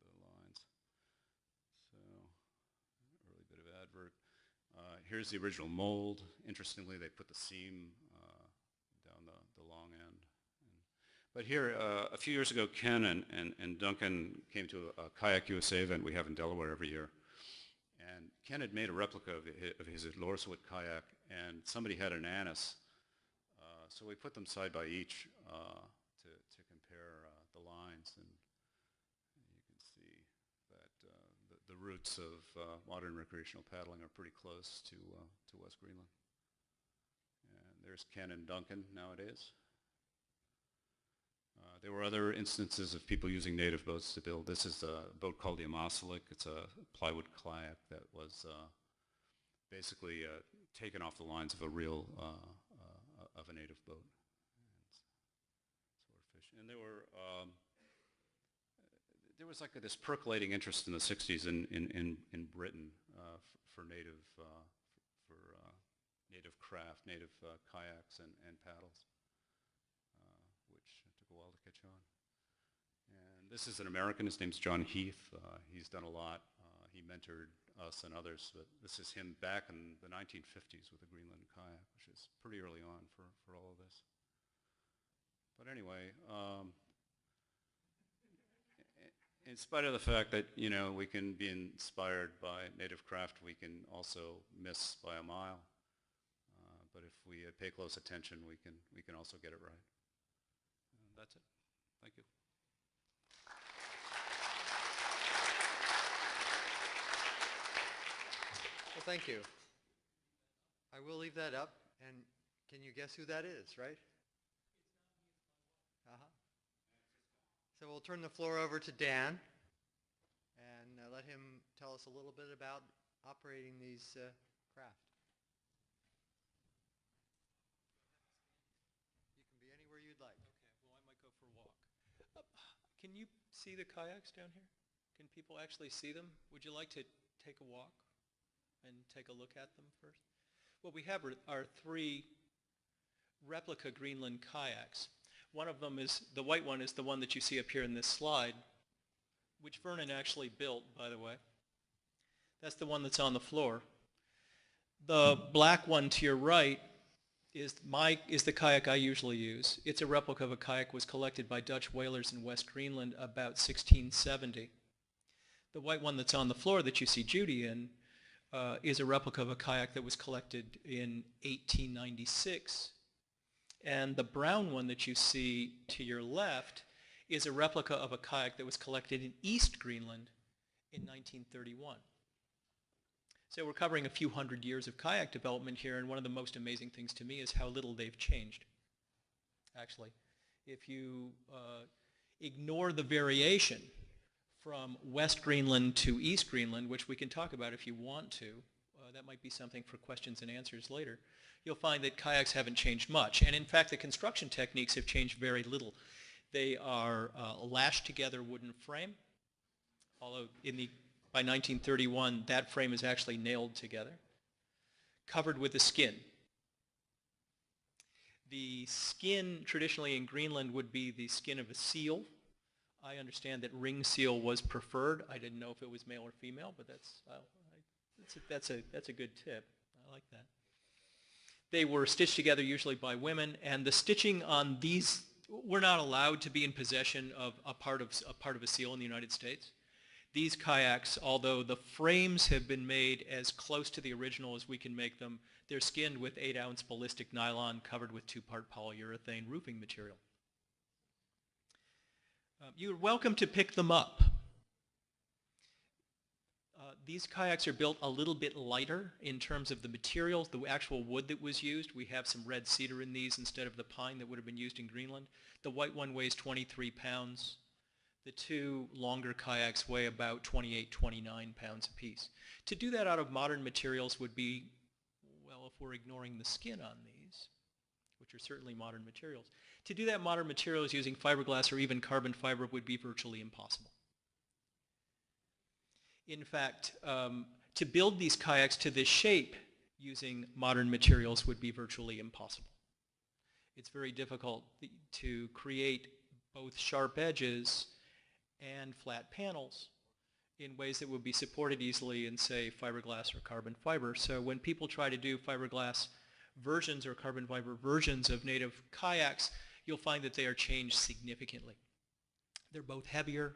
S4: the lines. So, early bit of advert. Here's the original mold. Interestingly, they put the seam down the long end. But here, a few years ago, Ken and Duncan came to a Kayak USA event we have in Delaware every year. And Ken had made a replica of his Idlorswood kayak, and somebody had an Anas. So we put them side by each to compare the lines, and you can see that the roots of modern recreational paddling are pretty close to West Greenland. And there's Ken and Duncan nowadays. There were other instances of people using native boats to build. This is a boat called the Amasilik. It's a plywood kayak that was basically taken off the lines of a real of a native boat. And there was like this percolating interest in the 60s in Britain for native native craft, native kayaks and paddles, which took a while to catch on. And this is an American. His name's John Heath. He's done a lot. He mentored us and others, but this is him back in the 1950s with a Greenland kayak, which is pretty early on for all of this. But anyway, in spite of the fact that, you know, we can be inspired by native craft, we can also miss by a mile. But if we pay close attention, we can also get it right. And that's it. Thank you.
S1: Well, thank you. I will leave that up, and can you guess who that is, right? So we'll turn the floor over to Dan and let him tell us a little bit about operating these craft. You can be anywhere you'd like.
S5: Okay, well, I might go for a walk. Can you see the kayaks down here? Can people actually see them? Would you like to take a walk and take a look at them first? What we have are 3 replica Greenland kayaks. One of them is, the white one is the one that you see up here in this slide, which Vernon actually built, by the way. That's the one that's on the floor. The black one to your right is the kayak I usually use. It's a replica of a kayak that was collected by Dutch whalers in West Greenland about 1670. The white one that's on the floor that you see Judy in is a replica of a kayak that was collected in 1896. And the brown one that you see to your left is a replica of a kayak that was collected in East Greenland in 1931. So we're covering a few hundred years of kayak development here, and one of the most amazing things to me is how little they've changed. Actually, if you ignore the variation from West Greenland to East Greenland, which we can talk about if you want to, that might be something for questions and answers later, you'll find that kayaks haven't changed much. And in fact, the construction techniques have changed very little. They are lashed together wooden frame, although by 1931, that frame is actually nailed together, covered with a skin. The skin traditionally in Greenland would be the skin of a seal. I understand that ring seal was preferred. I didn't know if it was male or female, but that's a good tip. I like that. They were stitched together usually by women, and the stitching on these, we're not allowed to be in possession of a part of a seal in the United States. These kayaks, although the frames have been made as close to the original as we can make them, they're skinned with 8-ounce ballistic nylon covered with 2-part polyurethane roofing material. You're welcome to pick them up. These kayaks are built a little bit lighter in terms of the materials, the actual wood that was used. We have some red cedar in these instead of the pine that would have been used in Greenland. The white one weighs 23 pounds. The 2 longer kayaks weigh about 28, 29 pounds apiece. To do that out of modern materials would be, well, if we're ignoring the skin on these, which are certainly modern materials, to do that modern materials using fiberglass or even carbon fiber would be virtually impossible. In fact, to build these kayaks to this shape using modern materials would be virtually impossible. It's very difficult to create both sharp edges and flat panels in ways that would be supported easily in, say, fiberglass or carbon fiber. So when people try to do fiberglass versions or carbon fiber versions of native kayaks, you'll find that they are changed significantly. They're both heavier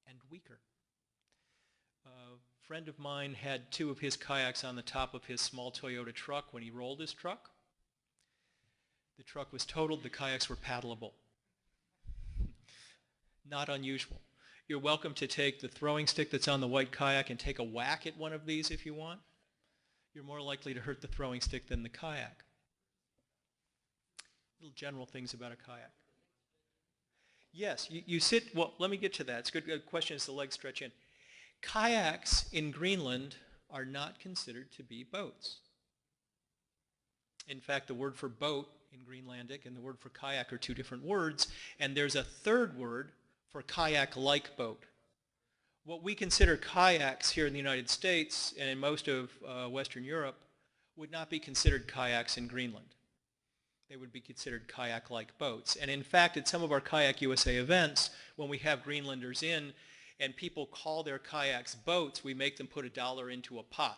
S5: and weaker. A friend of mine had 2 of his kayaks on the top of his small Toyota truck when he rolled his truck. The truck was totaled, the kayaks were paddleable. Not unusual. You're welcome to take the throwing stick that's on the white kayak and take a whack at one of these if you want. You're more likely to hurt the throwing stick than the kayak. Little general things about a kayak. Yes, you sit, well, let me get to that. It's a good question as the legs stretch in. Kayaks in Greenland are not considered to be boats. In fact, the word for boat in Greenlandic and the word for kayak are two different words, and there's a third word for kayak-like boat. What we consider kayaks here in the United States and in most of Western Europe would not be considered kayaks in Greenland. They would be considered kayak-like boats. And in fact, at some of our Kayak USA events, when we have Greenlanders in and people call their kayaks boats, we make them put $1 into a pot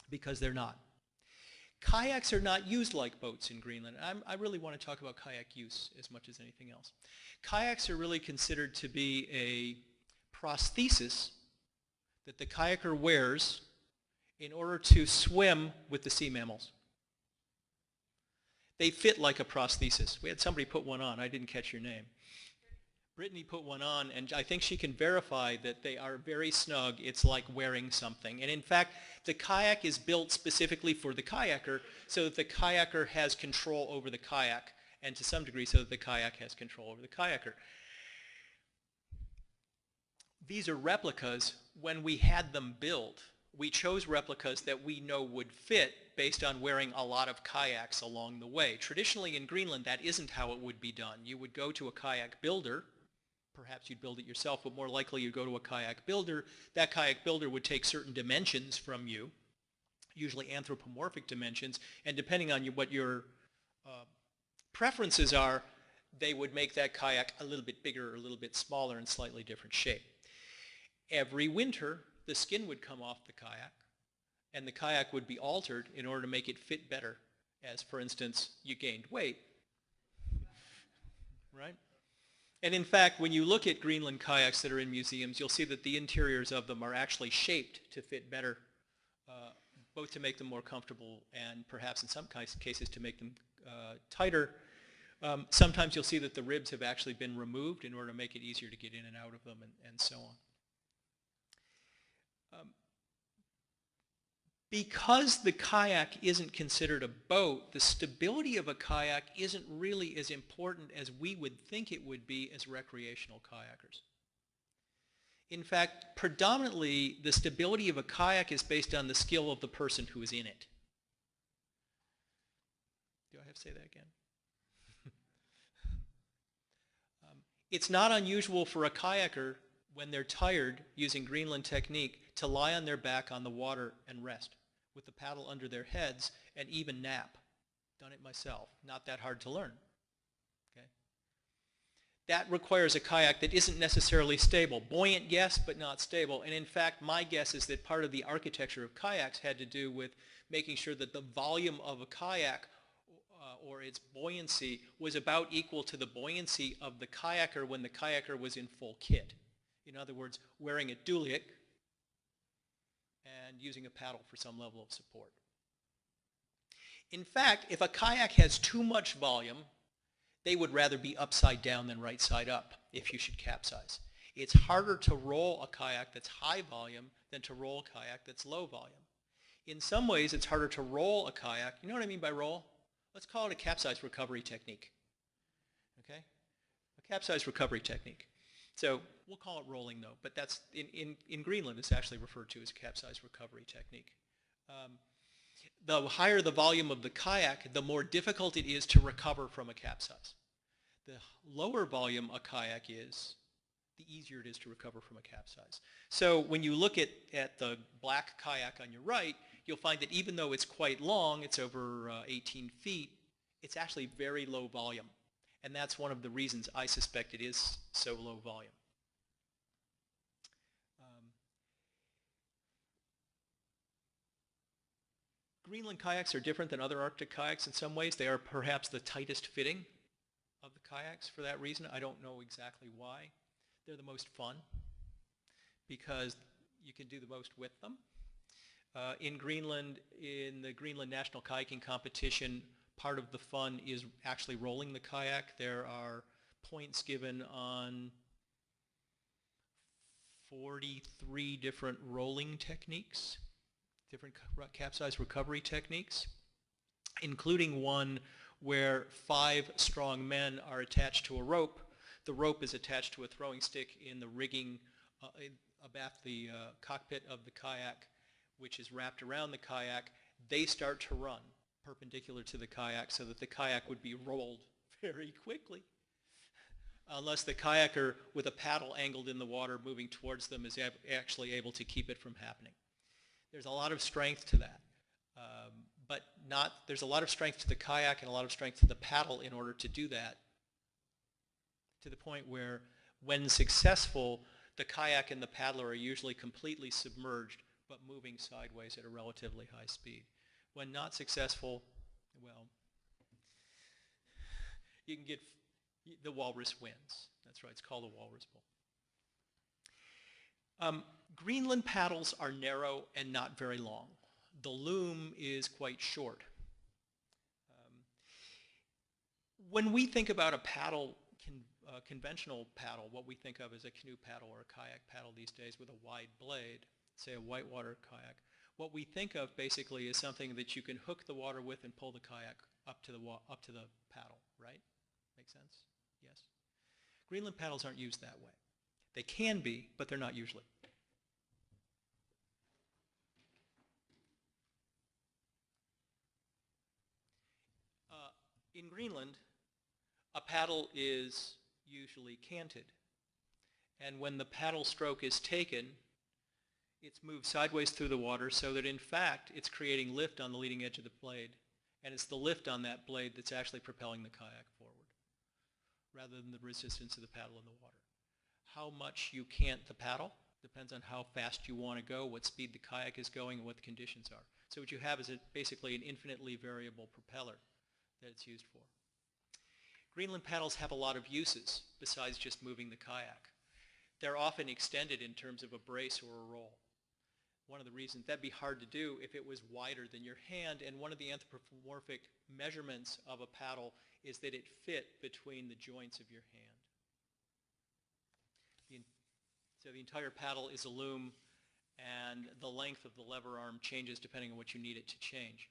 S5: because they're not. Kayaks are not used like boats in Greenland. I really want to talk about kayak use as much as anything else. Kayaks are really considered to be a prosthesis that the kayaker wears in order to swim with the sea mammals. They fit like a prosthesis. We had somebody put one on. I didn't catch your name. Brittany put one on, and I think she can verify that they are very snug. It's like wearing something. And in fact, the kayak is built specifically for the kayaker so that the kayaker has control over the kayak, and to some degree so that the kayak has control over the kayaker. These are replicas. When we had them built, we chose replicas that we know would fit based on wearing a lot of kayaks along the way. Traditionally in Greenland, that isn't how it would be done. You would go to a kayak builder. Perhaps you'd build it yourself, but more likely you'd go to a kayak builder. That kayak builder would take certain dimensions from you, usually anthropomorphic dimensions, and depending on what your preferences are, they would make that kayak a little bit bigger or a little bit smaller in slightly different shape. Every winter, the skin would come off the kayak, and the kayak would be altered in order to make it fit better, as, for instance, you gained weight, right? And in fact, when you look at Greenland kayaks that are in museums, you'll see that the interiors of them are actually shaped to fit better, both to make them more comfortable and perhaps in some cases to make them tighter. Sometimes you'll see that the ribs have actually been removed in order to make it easier to get in and out of them and so on. Because the kayak isn't considered a boat, the stability of a kayak isn't really as important as we would think it would be as recreational kayakers. In fact, predominantly, the stability of a kayak is based on the skill of the person who is in it. Do I have to say that again? It's not unusual for a kayaker, when they're tired, using Greenland technique, to lie on their back on the water and rest with the paddle under their heads and even nap. Done it myself. Not that hard to learn. Okay? That requires a kayak that isn't necessarily stable. Buoyant, yes, but not stable. And in fact, my guess is that part of the architecture of kayaks had to do with making sure that the volume of a kayak or its buoyancy was about equal to the buoyancy of the kayaker when the kayaker was in full kit. In other words, wearing a duliak and using a paddle for some level of support. In fact, if a kayak has too much volume, they would rather be upside down than right side up if you should capsize. It's harder to roll a kayak that's high volume than to roll a kayak that's low volume. In some ways, it's harder to roll a kayak. You know what I mean by roll? Let's call it a capsize recovery technique. Okay? A capsize recovery technique. So we'll call it rolling though, but that's in Greenland it's actually referred to as a capsize recovery technique. The higher the volume of the kayak, the more difficult it is to recover from a capsize. The lower volume a kayak is, the easier it is to recover from a capsize. So when you look at the black kayak on your right, you'll find that even though it's quite long, it's over 18 feet, it's actually very low volume. And that's one of the reasons I suspect it is so low volume. Greenland kayaks are different than other Arctic kayaks in some ways. They are perhaps the tightest fitting of the kayaks for that reason. I don't know exactly why. They're the most fun because you can do the most with them. In Greenland, in the Greenland National Kayaking Competition, part of the fun is actually rolling the kayak. There are points given on 43 different rolling techniques, different capsize recovery techniques, including one where 5 strong men are attached to a rope. The rope is attached to a throwing stick in the rigging abaft the cockpit of the kayak, which is wrapped around the kayak. They start to run perpendicular to the kayak so that the kayak would be rolled very quickly, unless the kayaker with a paddle angled in the water moving towards them is actually able to keep it from happening. There's a lot of strength to that, but there's a lot of strength to the kayak and a lot of strength to the paddle in order to do that, to the point where when successful, the kayak and the paddler are usually completely submerged but moving sideways at a relatively high speed. When not successful, well, you can get, the walrus wins. That's right, it's called the walrus bull. Greenland paddles are narrow and not very long. The loom is quite short. When we think about a paddle, conventional paddle, what we think of as a canoe paddle or a kayak paddle these days with a wide blade, say a whitewater kayak, what we think of basically is something that you can hook the water with and pull the kayak up to the paddle, right? Make sense? Yes? Greenland paddles aren't used that way. They can be, but they're not usually. In Greenland, a paddle is usually canted. And when the paddle stroke is taken, it's moved sideways through the water so that in fact it's creating lift on the leading edge of the blade, and it's the lift on that blade that's actually propelling the kayak forward rather than the resistance of the paddle in the water. How much you cant the paddle depends on how fast you want to go, what speed the kayak is going, and what the conditions are. So what you have is basically an infinitely variable propeller that it's used for. Greenland paddles have a lot of uses besides just moving the kayak. They're often extended in terms of a brace or a roll. One of the reasons that'd be hard to do if it was wider than your hand, and one of the anthropomorphic measurements of a paddle is that it fit between the joints of your hand. So the entire paddle is a loom, and the length of the lever arm changes depending on what you need it to change.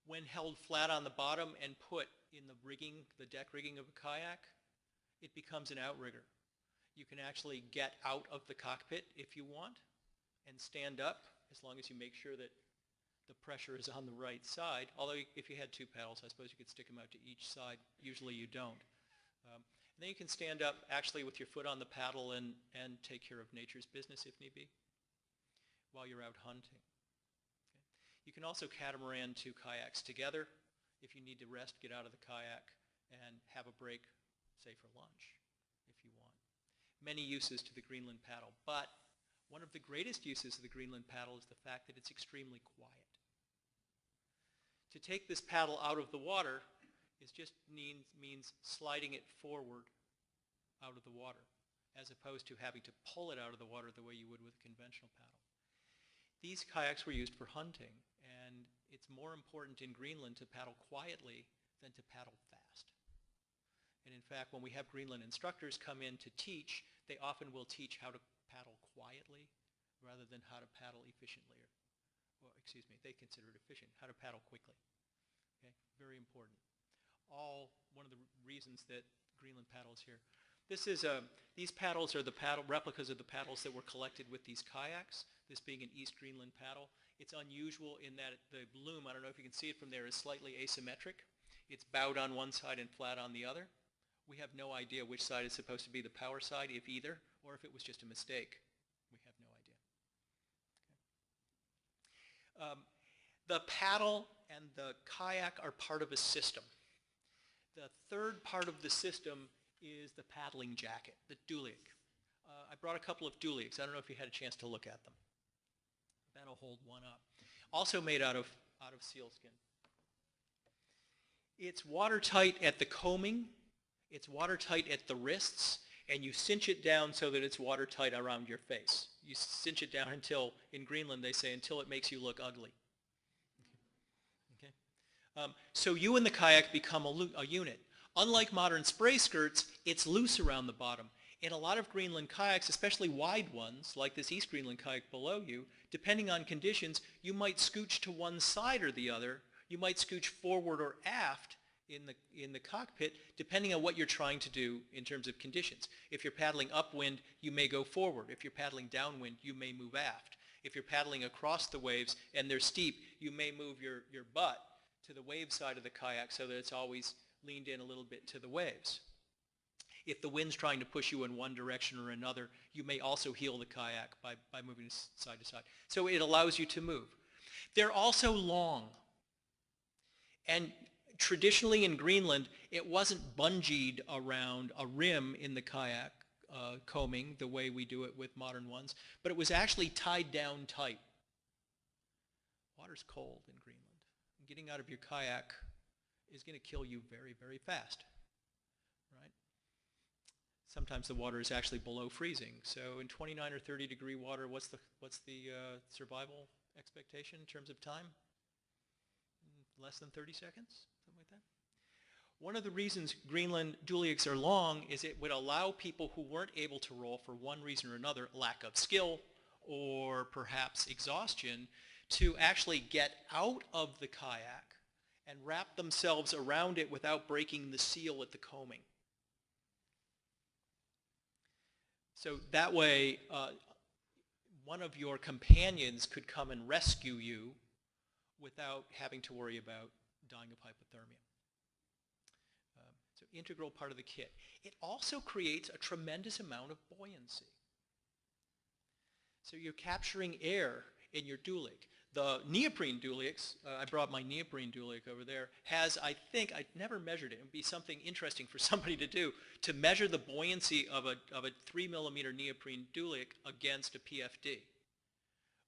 S5: When held flat on the bottom and put in the rigging, the deck rigging of a kayak, it becomes an outrigger. You can actually get out of the cockpit if you want and stand up, as long as you make sure that the pressure is on the right side. Although if you had 2 paddles, I suppose you could stick them out to each side. Usually you don't. And then you can stand up actually with your foot on the paddle and take care of nature's business if need be while you're out hunting. You can also catamaran 2 kayaks together. If you need to rest, get out of the kayak and have a break, say for lunch, if you want. Many uses to the Greenland paddle, but one of the greatest uses of the Greenland paddle is the fact that it's extremely quiet. To take this paddle out of the water means sliding it forward out of the water, as opposed to having to pull it out of the water the way you would with a conventional paddle. These kayaks were used for hunting, and it's more important in Greenland to paddle quietly than to paddle fast. And in fact, when we have Greenland instructors come in to teach, they often will teach how to paddle quietly rather than how to paddle efficiently, or excuse me, they consider it efficient, how to paddle quickly. Okay, very important. All one of the reasons that Greenland paddle is here. These paddles are the replicas of the paddles that were collected with these kayaks, this being an East Greenland paddle. It's unusual in that the loom, I don't know if you can see it from there, is slightly asymmetric. It's bowed on one side and flat on the other. We have no idea which side is supposed to be the power side, if either, or if it was just a mistake. We have no idea. Okay. The paddle and the kayak are part of a system. The third part of the system is the paddling jacket, the duliak. I brought a couple of duliaks. I don't know if you had a chance to look at them. That'll hold one up. Also made out of sealskin. It's watertight at the combing. It's watertight at the wrists, and you cinch it down so that it's watertight around your face. You cinch it down until, in Greenland they say, until it makes you look ugly. Okay. So you and the kayak become a unit. Unlike modern spray skirts, it's loose around the bottom. In a lot of Greenland kayaks, especially wide ones, like this East Greenland kayak below you, depending on conditions, you might scooch to one side or the other. You might scooch forward or aft in the cockpit, depending on what you're trying to do in terms of conditions. If you're paddling upwind, you may go forward. If you're paddling downwind, you may move aft. If you're paddling across the waves and they're steep, you may move your butt to the wave side of the kayak so that it's always leaned in a little bit to the waves. If the wind's trying to push you in one direction or another, you may also heel the kayak by moving side to side. So it allows you to move. They're also long. And traditionally in Greenland, it wasn't bungeed around a rim in the kayak coaming the way we do it with modern ones, but it was actually tied down tight. Water's cold in Greenland. Getting out of your kayak is going to kill you very, very fast, right? Sometimes the water is actually below freezing. So in 29 or 30 degree water, what's the survival expectation in terms of time? Less than 30 seconds, something like that. One of the reasons Greenland dualies are long is it would allow people who weren't able to roll for one reason or another, lack of skill or perhaps exhaustion, to actually get out of the kayak and wrap themselves around it without breaking the seal at the coaming. So that way, one of your companions could come and rescue you without having to worry about dying of hypothermia. So integral part of the kit. It also creates a tremendous amount of buoyancy. So you're capturing air in your dualik. The neoprene dualiks, I brought my neoprene dualik over there, has, I think, I never measured it. It would be something interesting for somebody to do, to measure the buoyancy of a 3 millimeter neoprene dualik against a PFD.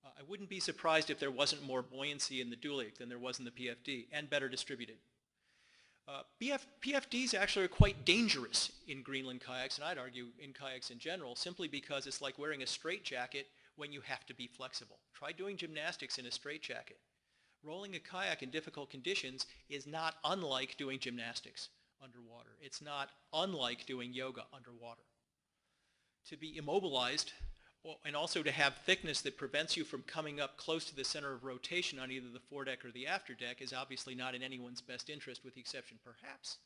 S5: I wouldn't be surprised if there wasn't more buoyancy in the dualik than there was in the PFD, and better distributed. PFDs actually are quite dangerous in Greenland kayaks, and I'd argue in kayaks in general, simply because it's like wearing a straitjacket when you have to be flexible. Try doing gymnastics in a straitjacket. Rolling a kayak in difficult conditions is not unlike doing gymnastics underwater. It's not unlike doing yoga underwater. To be immobilized, and also to have thickness that prevents you from coming up close to the center of rotation on either the foredeck or the afterdeck, is obviously not in anyone's best interest, with the exception perhaps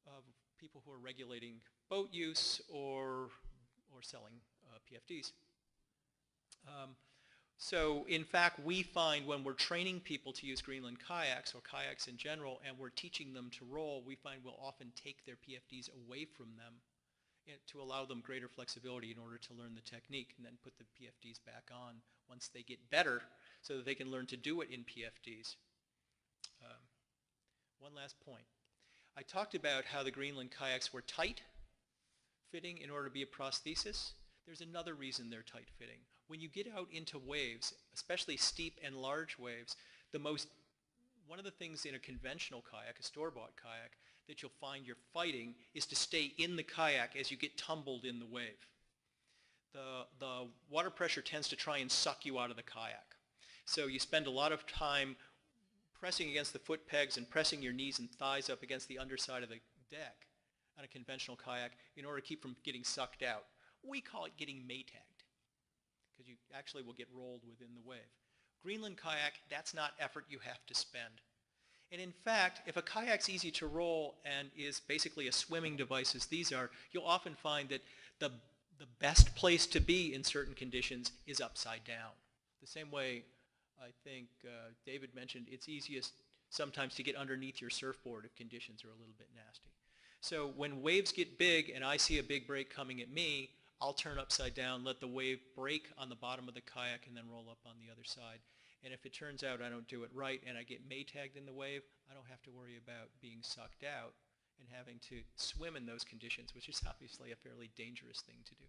S5: of people who are regulating boat use or selling PFDs. So in fact, we find when we're training people to use Greenland kayaks or kayaks in general, and we're teaching them to roll, we find we'll often take their PFDs away from them to allow them greater flexibility in order to learn the technique, and then put the PFDs back on once they get better so that they can learn to do it in PFDs. One last point. I talked about how the Greenland kayaks were tight fitting in order to be a prosthesis. There's another reason they're tight fitting. When you get out into waves, especially steep and large waves, one of the things in a conventional kayak, a store-bought kayak, that you'll find you're fighting is to stay in the kayak as you get tumbled in the wave. The water pressure tends to try and suck you out of the kayak. So you spend a lot of time pressing against the foot pegs and pressing your knees and thighs up against the underside of the deck on a conventional kayak in order to keep from getting sucked out. We call it getting maytagged, because you actually will get rolled within the wave. Greenland kayak, that's not effort you have to spend. And in fact, if a kayak's easy to roll and is basically a swimming device as these are, you'll often find that the best place to be in certain conditions is upside down. The same way I think David mentioned, it's easiest sometimes to get underneath your surfboard if conditions are a little bit nasty. So when waves get big and I see a big break coming at me, I'll turn upside down, let the wave break on the bottom of the kayak, and then roll up on the other side. And if it turns out I don't do it right and I get maytagged in the wave, I don't have to worry about being sucked out and having to swim in those conditions, which is obviously a fairly dangerous thing to do.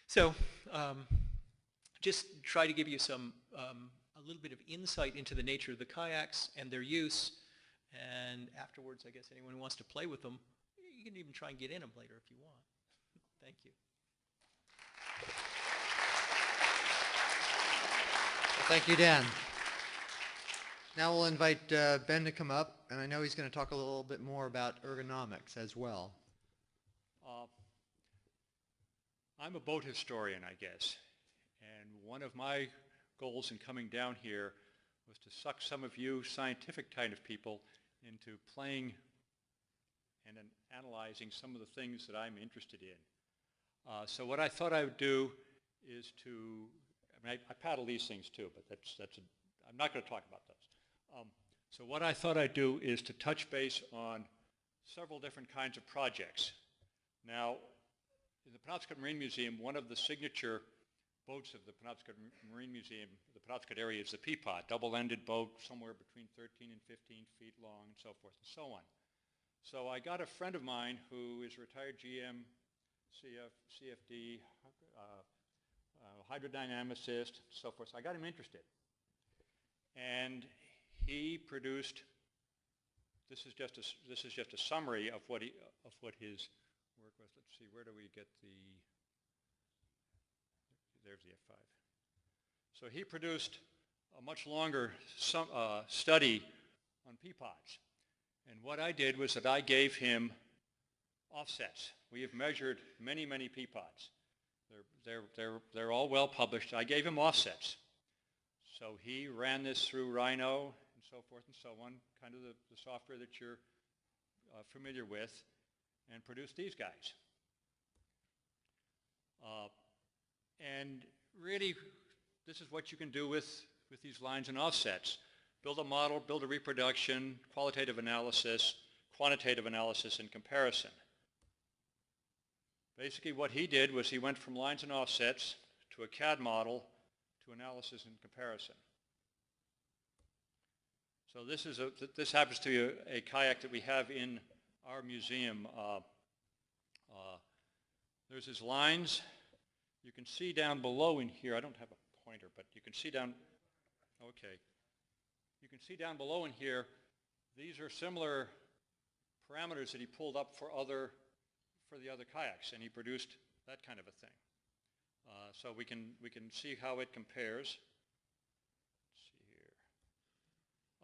S5: So just try to give you a little bit of insight into the nature of the kayaks and their use. And afterwards, I guess anyone who wants to play with them, you can even try and get in them later if you want. Thank you.
S1: Thank you, Dan. Now we'll invite Ben to come up, and I know he's going to talk a little bit more about ergonomics as well.
S6: I'm a boat historian, I guess, and one of my goals in coming down here was to suck some of you scientific kind of people into playing and analyzing some of the things that I'm interested in. So what I thought I would do is to, I mean, I paddle these things too, but I'm not going to talk about those. So what I thought I'd do is to touch base on several different kinds of projects. Now, in the Penobscot Marine Museum, one of the signature boats of the Penobscot Marine Museum, the Penobscot area, is the Peapod, double-ended boat, somewhere between 13 and 15 feet long, and so forth and so on. So I got a friend of mine who is a retired GM, CFD, hydrodynamicist, so forth. So I got him interested. And he produced, this is just a summary of what his work was. Let's see, where do we get there's the F5. So he produced a much longer study on peapods. And what I did was that I gave him offsets. We have measured many, many peapods. They're all well published. I gave him offsets. So he ran this through Rhino and so forth and so on, kind of the software that you're familiar with, and produced these guys. And really, this is what you can do with these lines and offsets. Build a model, build a reproduction, qualitative analysis, quantitative analysis, and comparison. Basically what he did was he went from lines and offsets to a CAD model to analysis and comparison. So this happens to be a kayak that we have in our museum. There's his lines. You can see down below in here, I don't have a pointer, but you can see down, okay. You can see down below in here, these are similar parameters that he pulled up for the other kayaks, and he produced that kind of a thing. So we can see how it compares. Let's see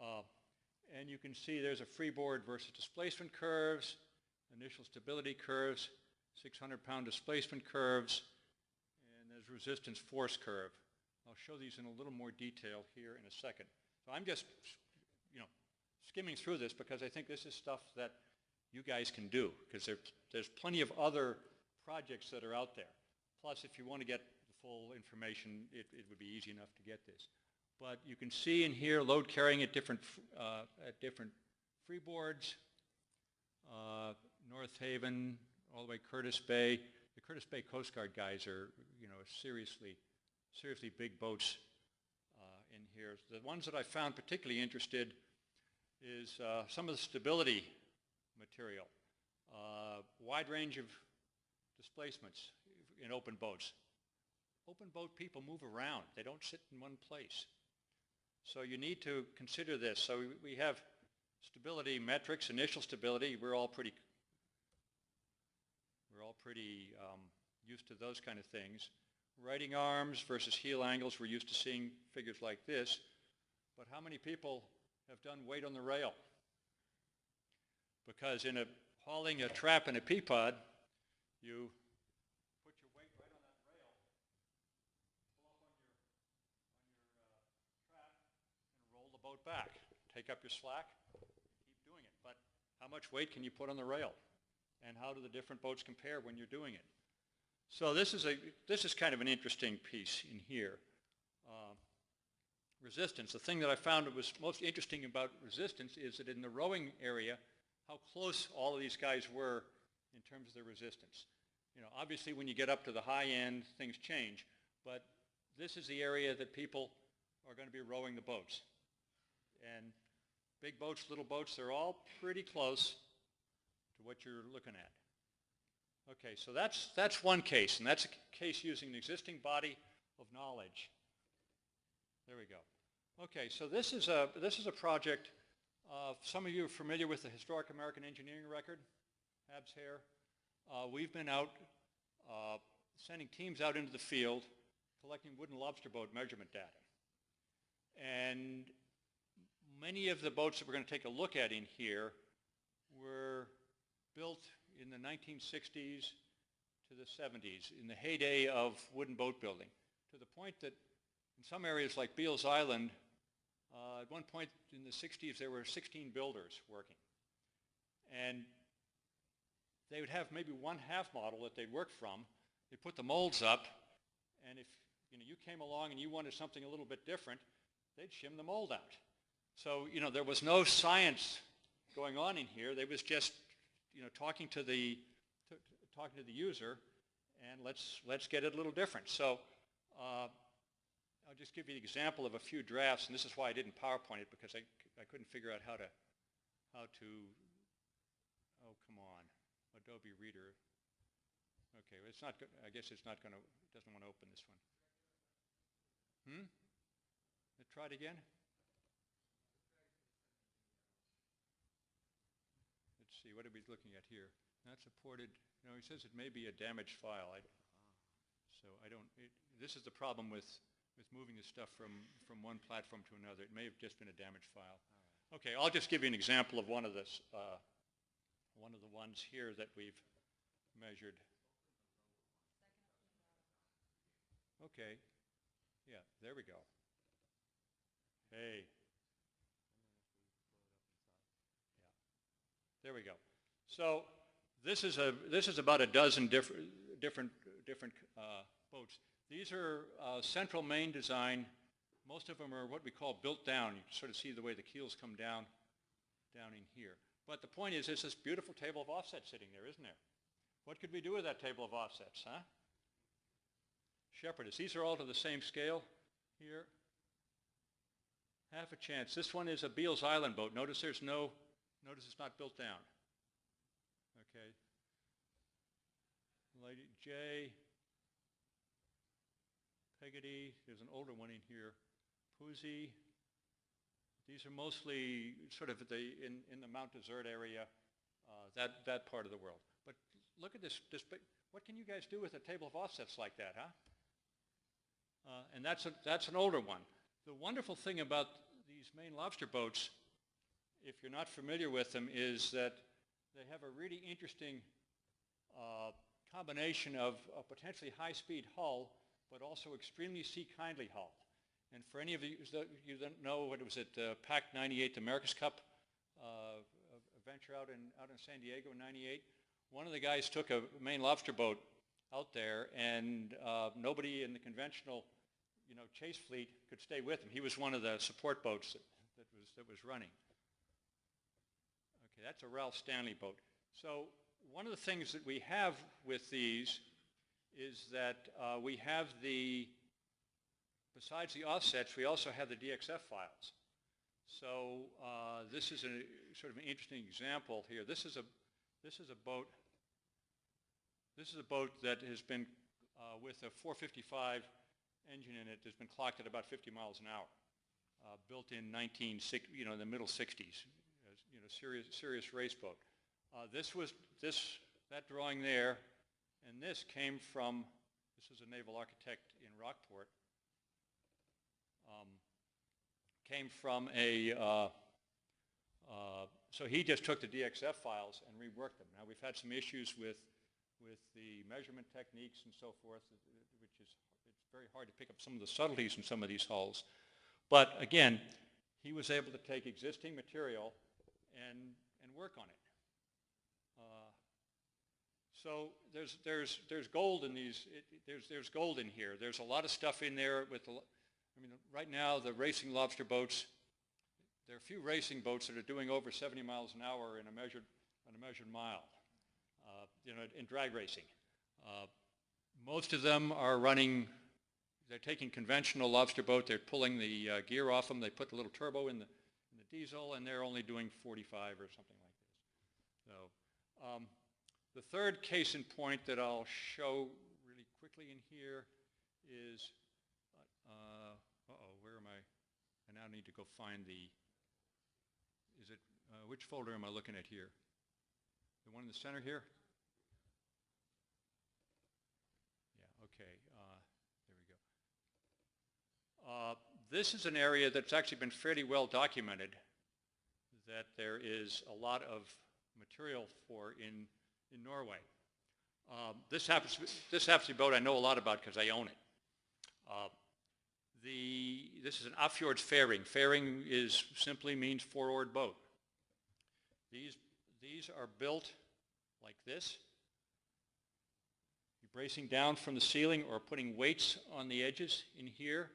S6: here. And you can see there's a freeboard versus displacement curves, initial stability curves, 600-pound displacement curves, and there's resistance force curve. I'll show these in a little more detail here in a second. So I'm just, skimming through this because I think this is stuff that you guys can do, because there's plenty of other projects that are out there. Plus, if you want to get the full information, it would be easy enough to get this. But you can see in here load carrying at different freeboards, North Haven, all the way Curtis Bay. The Curtis Bay Coast Guard guys are, seriously big boats in here. The ones that I found particularly interested is some of the stability material, wide range of displacements in open boats. Open boat people move around. They don't sit in one place. So you need to consider this. So we have stability metrics, initial stability. We're all pretty used to those kind of things. Righting arms versus heel angles, we're used to seeing figures like this. But how many people have done weight on the rail? Because in hauling a trap in a peapod, you put your weight right on that rail, pull up on your trap, and roll the boat back. Take up your slack, keep doing it. But how much weight can you put on the rail? And how do the different boats compare when you're doing it? So this is kind of an interesting piece in here. Resistance. The thing that I found that was most interesting about resistance is that in the rowing area, how close all of these guys were in terms of their resistance. Obviously when you get up to the high end, things change, but this is the area that people are going to be rowing the boats. And big boats, little boats, they're all pretty close to what you're looking at. Okay, so that's one case, and that's a case using an existing body of knowledge. There we go. Okay, so this is a project. Some of you are familiar with the Historic American Engineering Record, Habs Hair. We've been out sending teams out into the field, collecting wooden lobster boat measurement data. And many of the boats that we're going to take a look at in here were built in the 1960s to the 70s, in the heyday of wooden boat building, to the point that in some areas like Beals Island, at one point in the 60s, there were 16 builders working. And they would have maybe one half model that they'd work from. They put the molds up, and if you came along and you wanted something a little bit different, they'd shim the mold out. So there was no science going on in here. They was just talking to the user, and let's get it a little different. So I'll just give you an example of a few drafts, and this is why I didn't PowerPoint it, because I couldn't figure out how to oh, come on, Adobe Reader. Okay, well, it's not good. I guess it's not going to, it doesn't want to open this one. Let's try it again. Let's see, what are we looking at here? Not supported, he says it may be a damaged file. This is the problem with moving the stuff from one platform to another. It may have just been a damaged file. Okay, I'll just give you an example of one of the ones here that we've measured. Okay, yeah, there we go. Hey. Yeah, there we go. So this is about a dozen different boats. These are central main design. Most of them are what we call built down. You can sort of see the way the keels come down in here. But the point is, there's this beautiful table of offsets sitting there, isn't there? What could we do with that table of offsets, huh? Shepherdess. These are all to the same scale here. Half a chance. This one is a Beals Island boat. Notice it's not built down. Okay. Lady J. Peggotty, there's an older one in here. Poozy. These are mostly sort of in the Mount Desert area, that part of the world. But look at this what can you guys do with a table of offsets like that, huh? And that's an older one. The wonderful thing about these Maine lobster boats, if you're not familiar with them, is that they have a really interesting combination of a potentially high-speed hull, but also extremely sea-kindly hull. And for any of you who don't know, what was it, PAC 98, the America's Cup venture out in San Diego in '98, one of the guys took a Maine lobster boat out there, and nobody in the conventional chase fleet could stay with him. He was one of the support boats that was running. Okay, that's a Ralph Stanley boat. So one of the things that we have with these is that we have besides the offsets, we also have the DXF files. So this is sort of an interesting example here. This is a boat that has been with a 455 engine in it, that's been clocked at about 50 miles an hour, built in the middle 60s, serious race boat. That drawing there, and this came from, this is a naval architect in Rockport, came from so he just took the DXF files and reworked them. Now we've had some issues with the measurement techniques and so forth, which is, it's very hard to pick up some of the subtleties in some of these hulls. But again, he was able to take existing material and work on it. So there's gold in these. There's gold in here. There's a lot of stuff in there with right now the racing lobster boats. There are a few racing boats that are doing over 70 miles an hour in a measured mile. In drag racing. Most of them are running. They're taking conventional lobster boat. They're pulling the gear off them. They put the little turbo in the diesel, and they're only doing 45 or something like this. So. The third case in point that I'll show really quickly in here is, where am I? I now need to go find which folder am I looking at here? The one in the center here? Yeah, okay, there we go. This is an area that's actually been fairly well documented that there is a lot of material for in Norway. This happens to be a boat I know a lot about because I own it. This is an offjords fairing. Fairing simply means four-oared boat. These are built like this. You're bracing down from the ceiling or putting weights on the edges in here.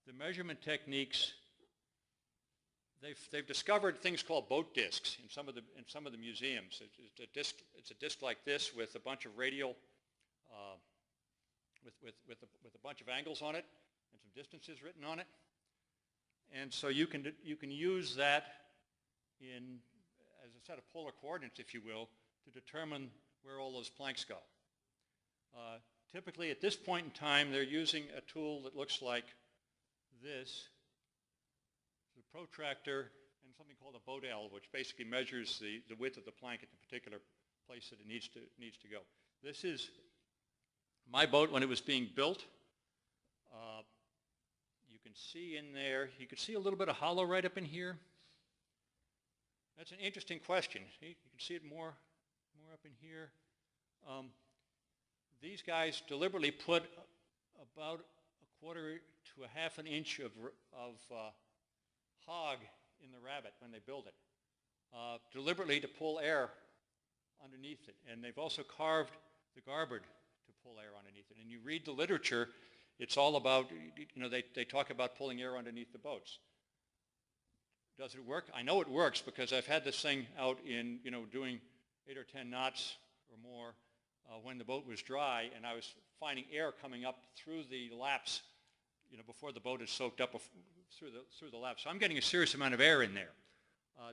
S6: The measurement techniques, they've discovered things called boat discs in some of the museums. It's a disc like this with a bunch of radial, with a bunch of angles on it and some distances written on it. And so you can use that as a set of polar coordinates, if you will, to determine where all those planks go. Typically, at this point in time, they're using a tool that looks like this. It's a protractor and something called a boat L, which basically measures the width of the plank at the particular place that it needs to go. This is my boat when it was being built. You can see in there, you can see a little bit of hollow right up in here. That's an interesting question. See, you can see it more up in here. These guys deliberately put about a quarter to a half an inch of hog in the rabbet when they build it, deliberately to pull air underneath it. And they've also carved the garboard to pull air underneath it. And you read the literature, it's all about, they talk about pulling air underneath the boats. Does it work? I know it works because I've had this thing out in, doing 8 or 10 knots or more when the boat was dry, and I was finding air coming up through the laps, before the boat is soaked up through the laps. So I'm getting a serious amount of air in there.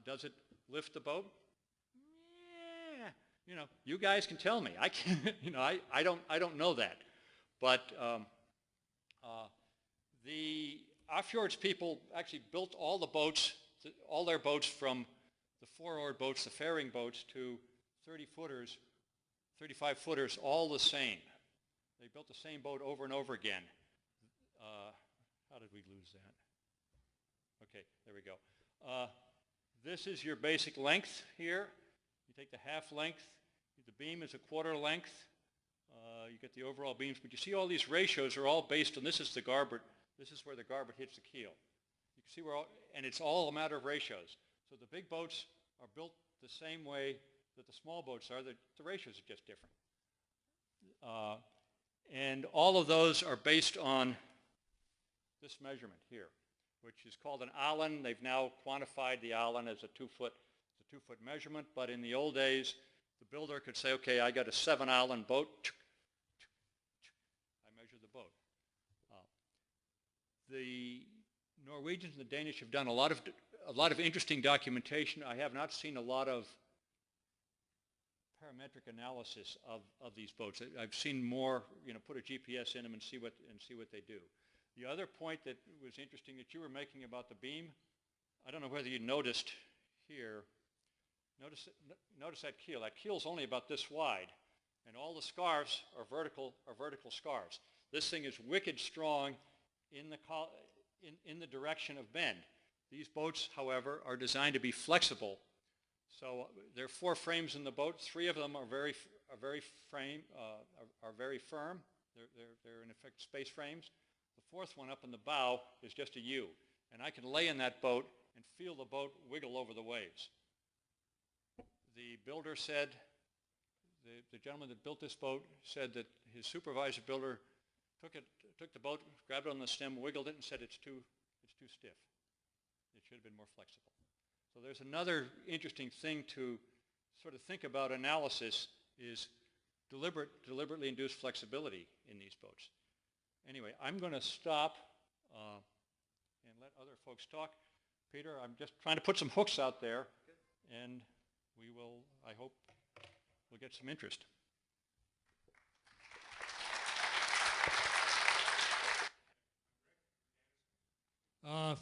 S6: Does it lift the boat? Yeah. You guys can tell me. I can't. I don't know that. But the offjords people actually built all the boats, all their boats from the four-oared boats, the fairing boats, to 30-footers, 35-footers, all the same. They built the same boat over and over again. How did we lose that? Okay, there we go. This is your basic length here. You take the half length. The beam is a quarter length. You get the overall beams. But you see all these ratios are all based on, this is the garboard. This is where the garboard hits the keel. You can see and it's all a matter of ratios. So the big boats are built the same way that the small boats are. The ratios are just different. And all of those are based on this measurement here, which is called an allen. They've now quantified the allen as a 2-foot measurement, but in the old days, the builder could say, okay, I got a 7-allen boat. I measure the boat. The Norwegians and the Danish have done a lot of interesting documentation. I have not seen a lot of parametric analysis of these boats. I've seen more, put a GPS in them and see what they do. The other point that was interesting that you were making about the beam, I don't know whether you noticed here. Notice that keel. That keel's only about this wide, and all the scarves are vertical scarves. This thing is wicked strong in the direction of bend. These boats, however, are designed to be flexible. So there are 4 frames in the boat. 3 of them are very firm. They're in effect space frames. The 4th one up in the bow is just a U, and I can lay in that boat and feel the boat wiggle over the waves. The builder said, the gentleman that built this boat said that his supervisor builder took the boat, grabbed it on the stem, wiggled it, and said it's too stiff. It should have been more flexible. So there's another interesting thing to sort of think about analysis is deliberately induced flexibility in these boats. Anyway, I'm going to stop and let other folks talk. Peter, I'm just trying to put some hooks out there, and we will, I hope, we'll get some interest.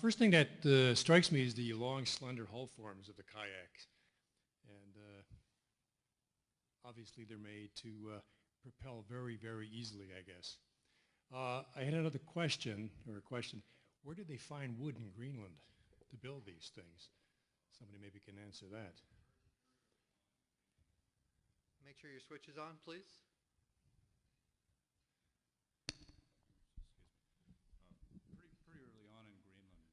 S7: First thing that strikes me is the long, slender hull forms of the kayaks. And obviously they're made to propel very, very easily, I guess. I had another question, Where did they find wood in Greenland to build these things? Somebody maybe can answer that.
S1: Make sure your switch is on, please.
S4: Pretty early on in Greenland,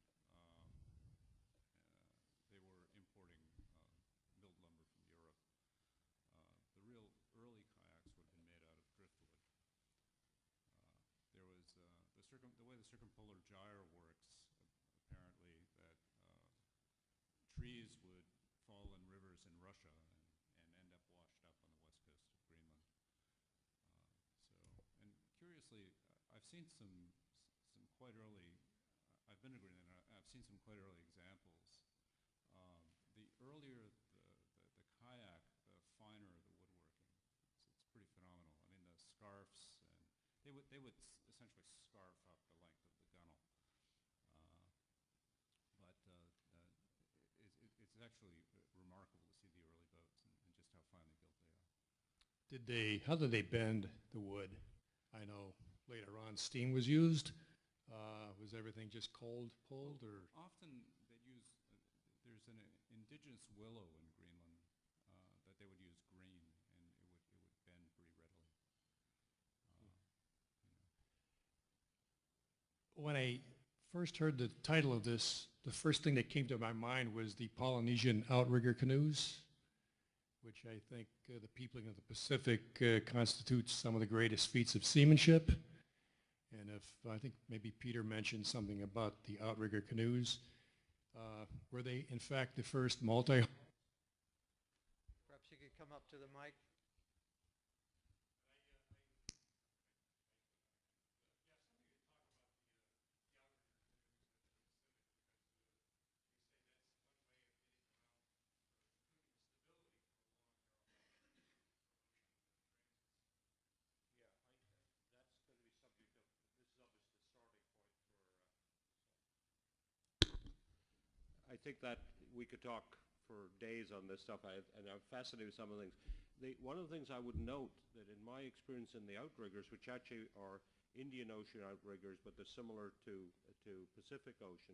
S4: they were importing milled lumber from Europe. The real early kayaks would have been made out of driftwood. There was the way the circumpolar gyre works, apparently, that trees would fall in rivers in Russia and end up washed up on the west coast of Greenland. And curiously, I've seen some quite early. I've been to Greenland. I've seen some quite early examples. The earlier the kayak, the finer the woodworking. It's pretty phenomenal. I mean, the scarfs, and they would essentially scarf up the length of the gunnel. It's actually remarkable to see the early boats and just how finely built they are.
S7: How did they bend the wood? I know later on steam was used. Was everything just cold pulled, or?
S4: Often they'd use, there's an indigenous willow in Greenland that they would use green, and it would bend pretty readily.
S7: When I first heard the title of this, the first thing that came to my mind was the Polynesian outrigger canoes, which I think the peopling of the Pacific constitutes some of the greatest feats of seamanship. And I think maybe Peter mentioned something about the outrigger canoes. Were they, in fact, the first
S1: Perhaps you could come up to the mic.
S2: I think that we could talk for days on this stuff, and I'm fascinated with some of the things. One of the things I would note that in my experience in the outriggers, which actually are Indian Ocean outriggers, but they're similar to Pacific Ocean,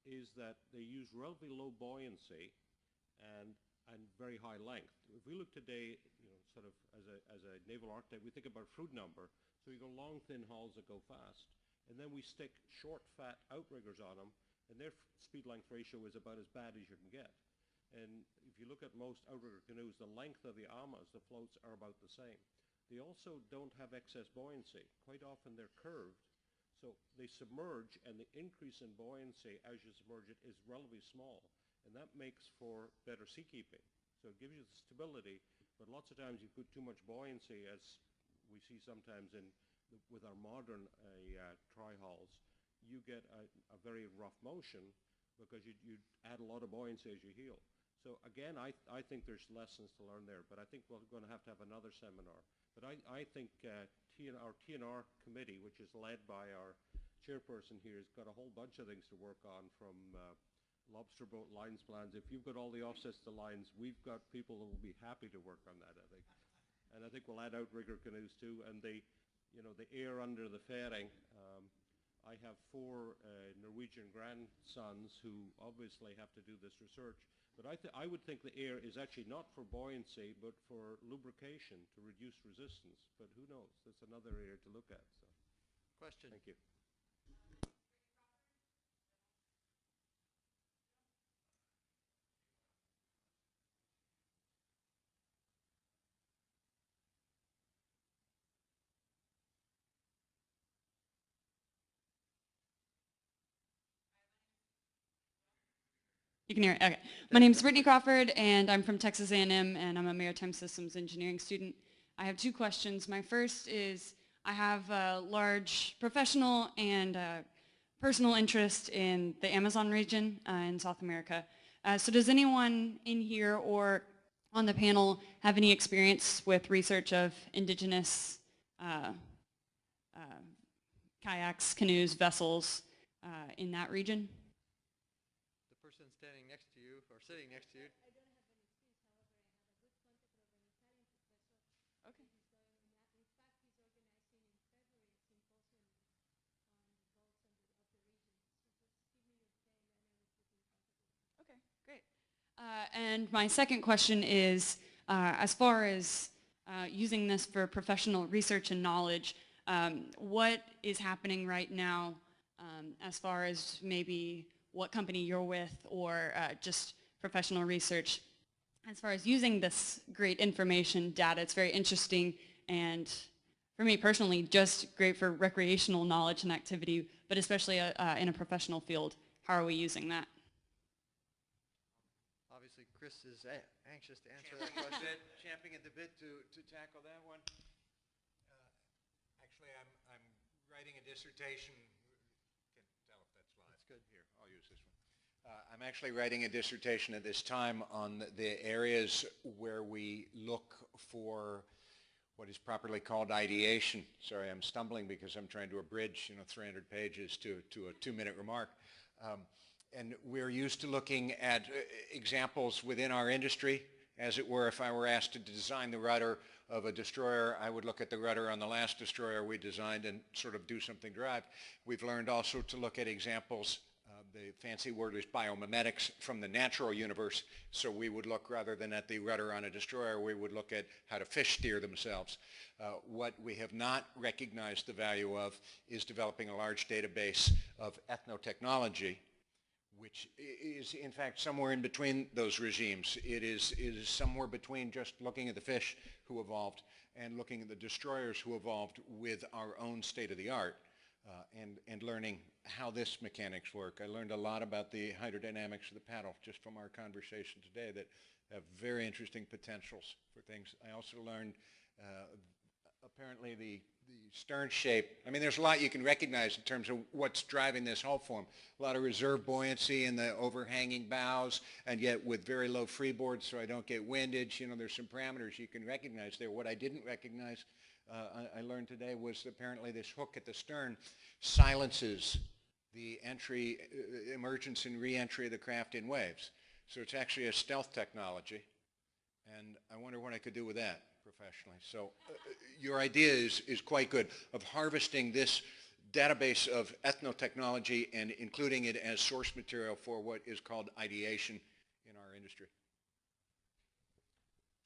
S2: is that they use relatively low buoyancy and very high length. If we look today, sort of as a naval architect, we think about fruit number. So you go long, thin hulls that go fast, and then we stick short, fat outriggers on them, and their speed-length ratio is about as bad as you can get. And if you look at most outrigger canoes, the length of the amas, the floats, are about the same. They also don't have excess buoyancy. Quite often they're curved, so they submerge, and the increase in buoyancy as you submerge it is relatively small, and that makes for better seakeeping. So it gives you the stability, but lots of times you put too much buoyancy, as we see sometimes with our modern tri-hulls, you get a very rough motion because you add a lot of buoyancy as you heel. So again, I think there's lessons to learn there, but I think we're going to have another seminar. But I think our TNR committee, which is led by our chairperson here, has got a whole bunch of things to work on, from lobster boat lines plans. If you've got all the offsets to lines, we've got people who will be happy to work on that, I think. And I think we'll add outrigger canoes too, and the air under the fairing. I have 4 Norwegian grandsons who obviously have to do this research, but I would think the air is actually not for buoyancy, but for lubrication to reduce resistance. But who knows? That's another area to look at. So,
S1: Question.
S2: thank you.
S8: You can hear it, okay. My name is Brittany Crawford, and I'm from Texas A&M, and I'm a maritime systems engineering student. I have 2 questions. My first is, I have a large professional and personal interest in the Amazon region in South America. So does anyone in here or on the panel have any experience with research of indigenous kayaks, canoes, vessels in that region?
S1: Person standing next to you, or sitting next to you.
S8: I don't have any experience, however, I have a good contact of an Italian professor. Okay. In fact, he's organizing in February a symposium on boats of the region. So just give me your name and I will put you in contact with him. Okay, great. And my second question is, as far as using this for professional research and knowledge, what is happening right now as far as maybe what company you're with or just professional research? As far as using this great information data, it's very interesting, and for me personally, just great for recreational knowledge and activity, but especially in a professional field. How are we using that?
S1: Obviously, Chris is anxious to answer that question.
S3: Champing at the bit to tackle that one. Actually, I'm writing a dissertation. Can tell if that's live.
S1: That's good.
S3: Here, I'll use this one. I'm actually writing a dissertation at this time on the areas where we look for what is properly called ideation. Sorry, I'm stumbling because I'm trying to abridge 300 pages to a 2-minute remark. And we're used to looking at examples within our industry. As it were, if I were asked to design the rudder of a destroyer, I would look at the rudder on the last destroyer we designed and sort of do something derived. We've learned also to look at examples. The fancy word is biomimetics from the natural universe. So we would look, rather than at the rudder on a destroyer, we would look at how do fish steer themselves. What we have not recognized the value of is developing a large database of ethnotechnology, which is in fact somewhere in between those regimes. It is somewhere between just looking at the fish who evolved and looking at the destroyers who evolved with our own state-of-the-art. And learning how this mechanics work. I learned a lot about the hydrodynamics of the paddle just from our conversation today that have very interesting potentials for things. I also learned apparently the stern shape. I mean, there's a lot you can recognize in terms of what's driving this hull form. A lot of reserve buoyancy in the overhanging bows, and yet with very low freeboard so I don't get windage. There's some parameters you can recognize there. What I didn't recognize I learned today was apparently this hook at the stern silences the entry, emergence and re-entry of the craft in waves. So it's actually a stealth technology, and I wonder what I could do with that professionally. So your idea is quite good, of harvesting this database of ethnotechnology and including it as source material for what is called ideation in our industry.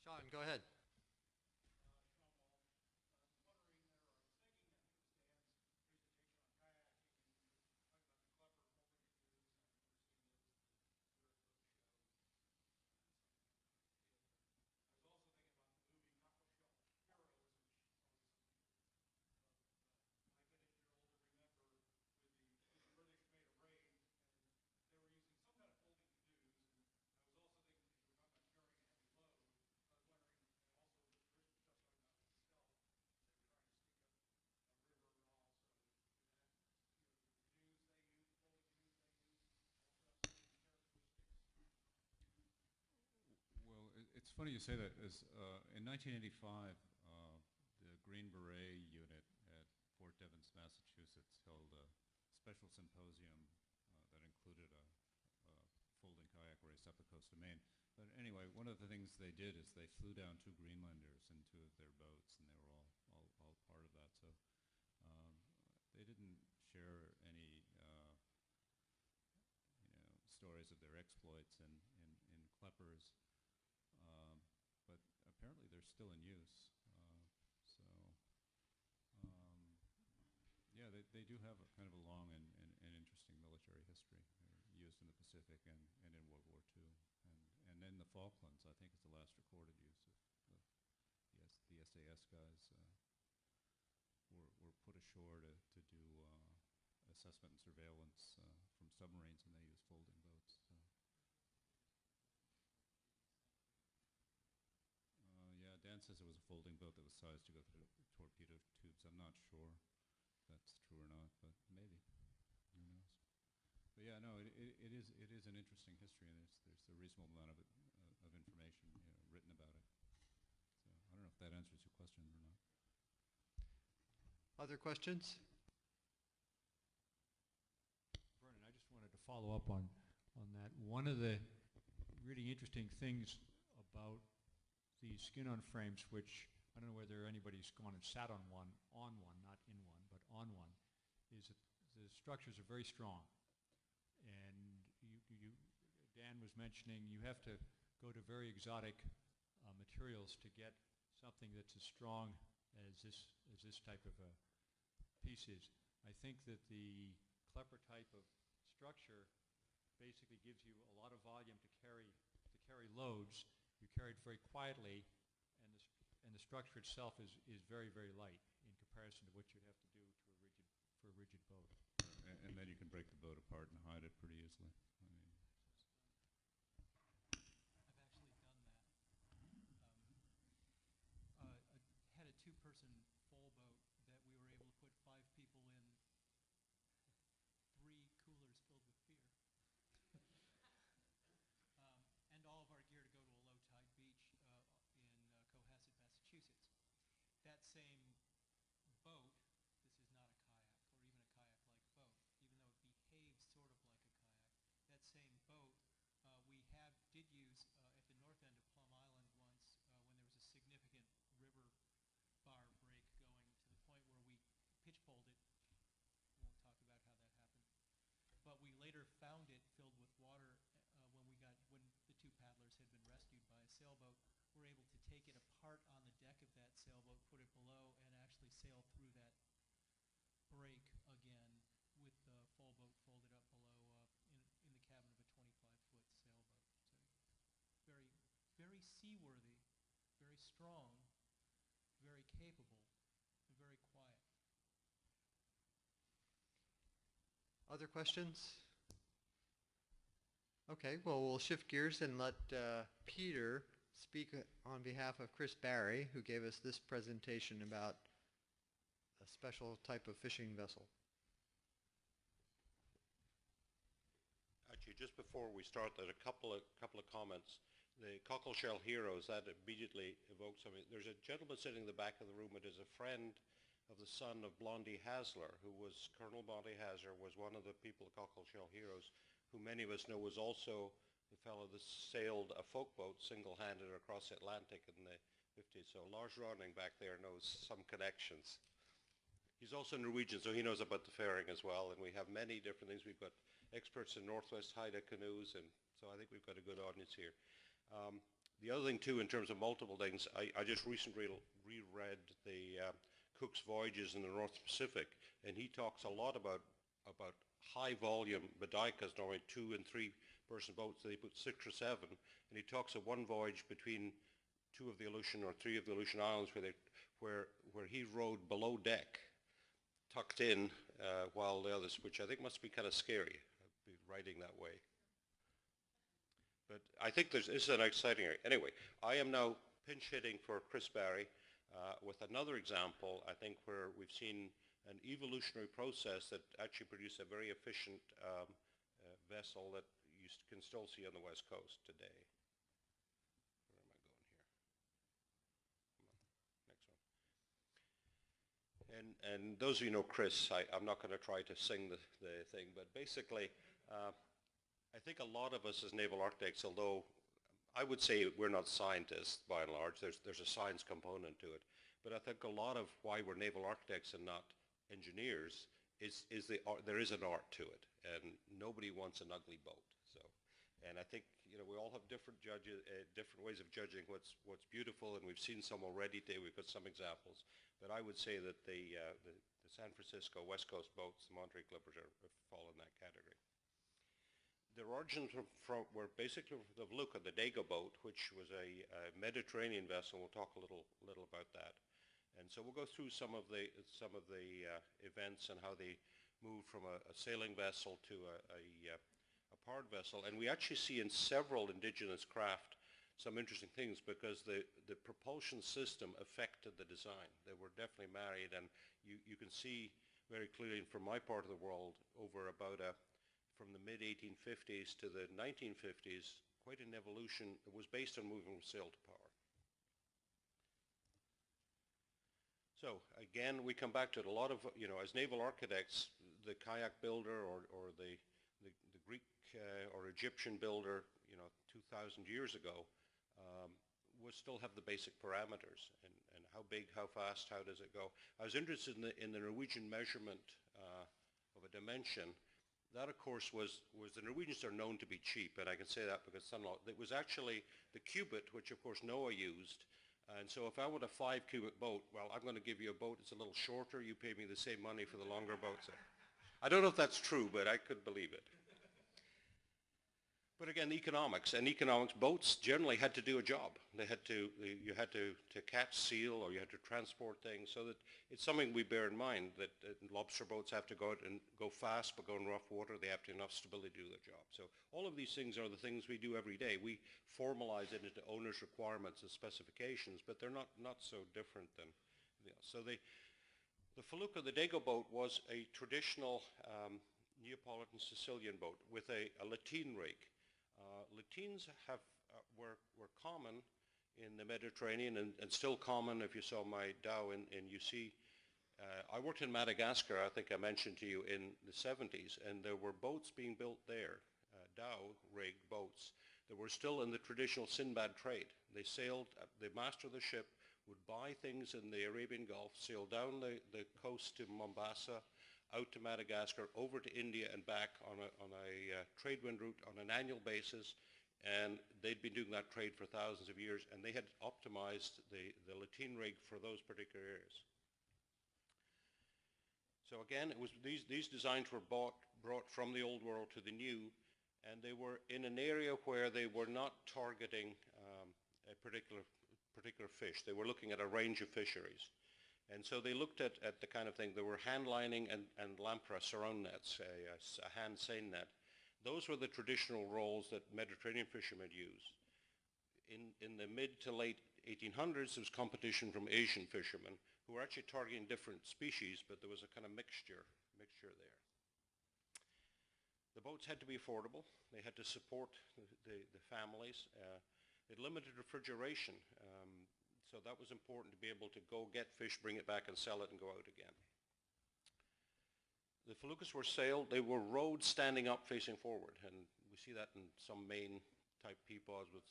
S1: Sean, go ahead.
S4: It's funny you say that. In 1985, the Green Beret unit at Fort Devens, Massachusetts, held a special symposium that included a folding kayak race up the coast of Maine. But anyway, one of the things they did is they flew down 2 Greenlanders into their boats, and they were all part of that. So they didn't share any stories of their exploits in Kleppers. But apparently they're still in use. Yeah, they do have a kind of a long and interesting military history. They're used in the Pacific and in World War II. And then the Falklands, I think, is the last recorded use of the SAS guys were put ashore to do assessment and surveillance from submarines, and they used folding boats. So. Yeah, Dan says it was a folding boat that was sized to go through torpedo tubes. I'm not sure if that's true or not, but maybe. Who knows? But yeah, no, it is an interesting history, and there's a reasonable amount of information written about it. So I don't know if that answers your question or not.
S1: Other questions?
S9: Vernon, I just wanted to follow up on that. One of the really interesting things about these skin-on frames, which I don't know whether anybody's gone and sat on one, not in one, but on one, is that the structures are very strong. And Dan was mentioning you have to go to very exotic materials to get something that's as strong as this type of a piece is. I think that the Klepper type of structure basically gives you a lot of volume to carry loads. You carry it very quietly, and the structure itself is very, very light in comparison to what you'd have to do for a rigid boat.
S4: And then you can break the boat apart and hide it pretty easily. I mean,
S5: I've actually done that. I had a two-person full boat that we were able to put 5 people in, 3 coolers filled with beer. And all of our gear to go to a low-tide beach in Cohasset, Massachusetts. That same boat, this is not a kayak or even a kayak-like boat, even though it behaves sort of like a kayak. That same boat did use at the north end of Plum Island once when there was a significant river bar break going to the point where we pitch-poled it. Won't talk about how that happened. But we later found it filled with water when the 2 paddlers had been rescued by a sailboat. We're able to take it apart on the deck of that sailboat, put it below, and actually sail through that break again with the full boat folded up below in the cabin of a 25-foot sailboat. So very, very seaworthy, very strong, very capable, and very quiet.
S1: Other questions? Okay, well, we'll shift gears and let Peter speak on behalf of Chris Barry, who gave us this presentation about a special type of fishing vessel.
S2: Actually, just before we start, there's a couple of comments. The Cockleshell Heroes, that immediately evokes something. There's a gentleman sitting in the back of the room that is a friend of the son of Blondie Hasler, who was Colonel Blondie Hasler, was one of the people of Cockleshell Heroes, who many of us know was also the fellow that sailed a folk boat single-handed across the Atlantic in the 50s. So Lars Ronning back there knows some connections. He's also Norwegian, so he knows about the fairing as well, and we have many different things. We've got experts in Northwest Haida canoes, and so I think we've got a good audience here. The other thing, too, in terms of multiple things, I just recently reread the Cook's Voyages in the North Pacific, and he talks a lot about high-volume Bodaikas, normally 2- and 3-person boats. They put 6 or 7, and he talks of one voyage between 2 of the Aleutian or 3 of the Aleutian Islands where he rode below deck, tucked in, while the others, which I think must be kind of scary, be riding that way. But I think this is an exciting area. Anyway, I am now pinch hitting for Chris Barry with another example, I think, where we've seen an evolutionary process that actually produced a very efficient vessel that you can still see on the West Coast today. Where am I going here? Come on, next one. And those of you who know Chris, I'm not going to try to sing the thing, but basically, I think a lot of us as naval architects, although I would say we're not scientists by and large, there's a science component to it, but I think a lot of why we're naval architects and not engineers is there is an art to it, and nobody wants an ugly boat. So, and I think we all have different ways of judging what's beautiful, and we've seen some already today. We've got some examples, but I would say that the San Francisco West Coast boats, the Monterey Clippers, fall in that category. Their origins were basically the look of the Dago boat, which was a Mediterranean vessel. We'll talk a little about that, and so we'll go through some of the events and how they moved from a sailing vessel to a powered vessel. And we actually see in several indigenous craft some interesting things, because the propulsion system affected the design. They were definitely married, and you can see very clearly from my part of the world over about from the mid-1850s to the 1950s, quite an evolution that was based on moving from sail to power. So again, we come back to it. A lot of, as naval architects, the kayak builder or the Greek or Egyptian builder, 2,000 years ago, would still have the basic parameters, and how big, how fast, how does it go. I was interested in the Norwegian measurement of a dimension. That, of course, was the Norwegians are known to be cheap, and I can say that because it was actually the cubit, which of course Noah used. And so if I want a 5-cubit boat, well, I'm going to give you a boat that's a little shorter. You pay me the same money for the longer boat. So I don't know if that's true, but I could believe it. But again, economics, boats generally had to do a job. You had to catch seal, or you had to transport things, so that it's something we bear in mind, that lobster boats have to go out and go fast, but go in rough water. They have to have enough stability to do their job. So all of these things are the things we do every day. We formalize it into owner's requirements and specifications, but they're not so different than, so the Felucca, the Dago boat, was a traditional Neapolitan Sicilian boat with a lateen rig. Lateens were common in the Mediterranean, and still common. If you saw my dhow in UC, I worked in Madagascar, I think I mentioned to you, in the 70s, and there were boats being built there, dhow rig boats, that were still in the traditional Sinbad trade. They sailed, the master of the ship would buy things in the Arabian Gulf, sail down the coast to Mombasa, out to Madagascar, over to India and back on a trade wind route on an annual basis, and they'd been doing that trade for thousands of years, and they had optimized the lateen rig for those particular areas. So again, it was these designs were brought from the old world to the new, and they were in an area where they were not targeting a particular fish. They were looking at a range of fisheries. And so they looked at the kind of thing. There were hand lining and lamprey surround nets, a hand seine net. Those were the traditional roles that Mediterranean fishermen used. In the mid to late 1800s, there was competition from Asian fishermen who were actually targeting different species, but there was a kind of mixture there. The boats had to be affordable. They had to support the families. It limited refrigeration. So that was important, to be able to go get fish, bring it back and sell it and go out again. The feluccas were sailed, they were rowed standing up facing forward, and we see that in some Maine type peapods with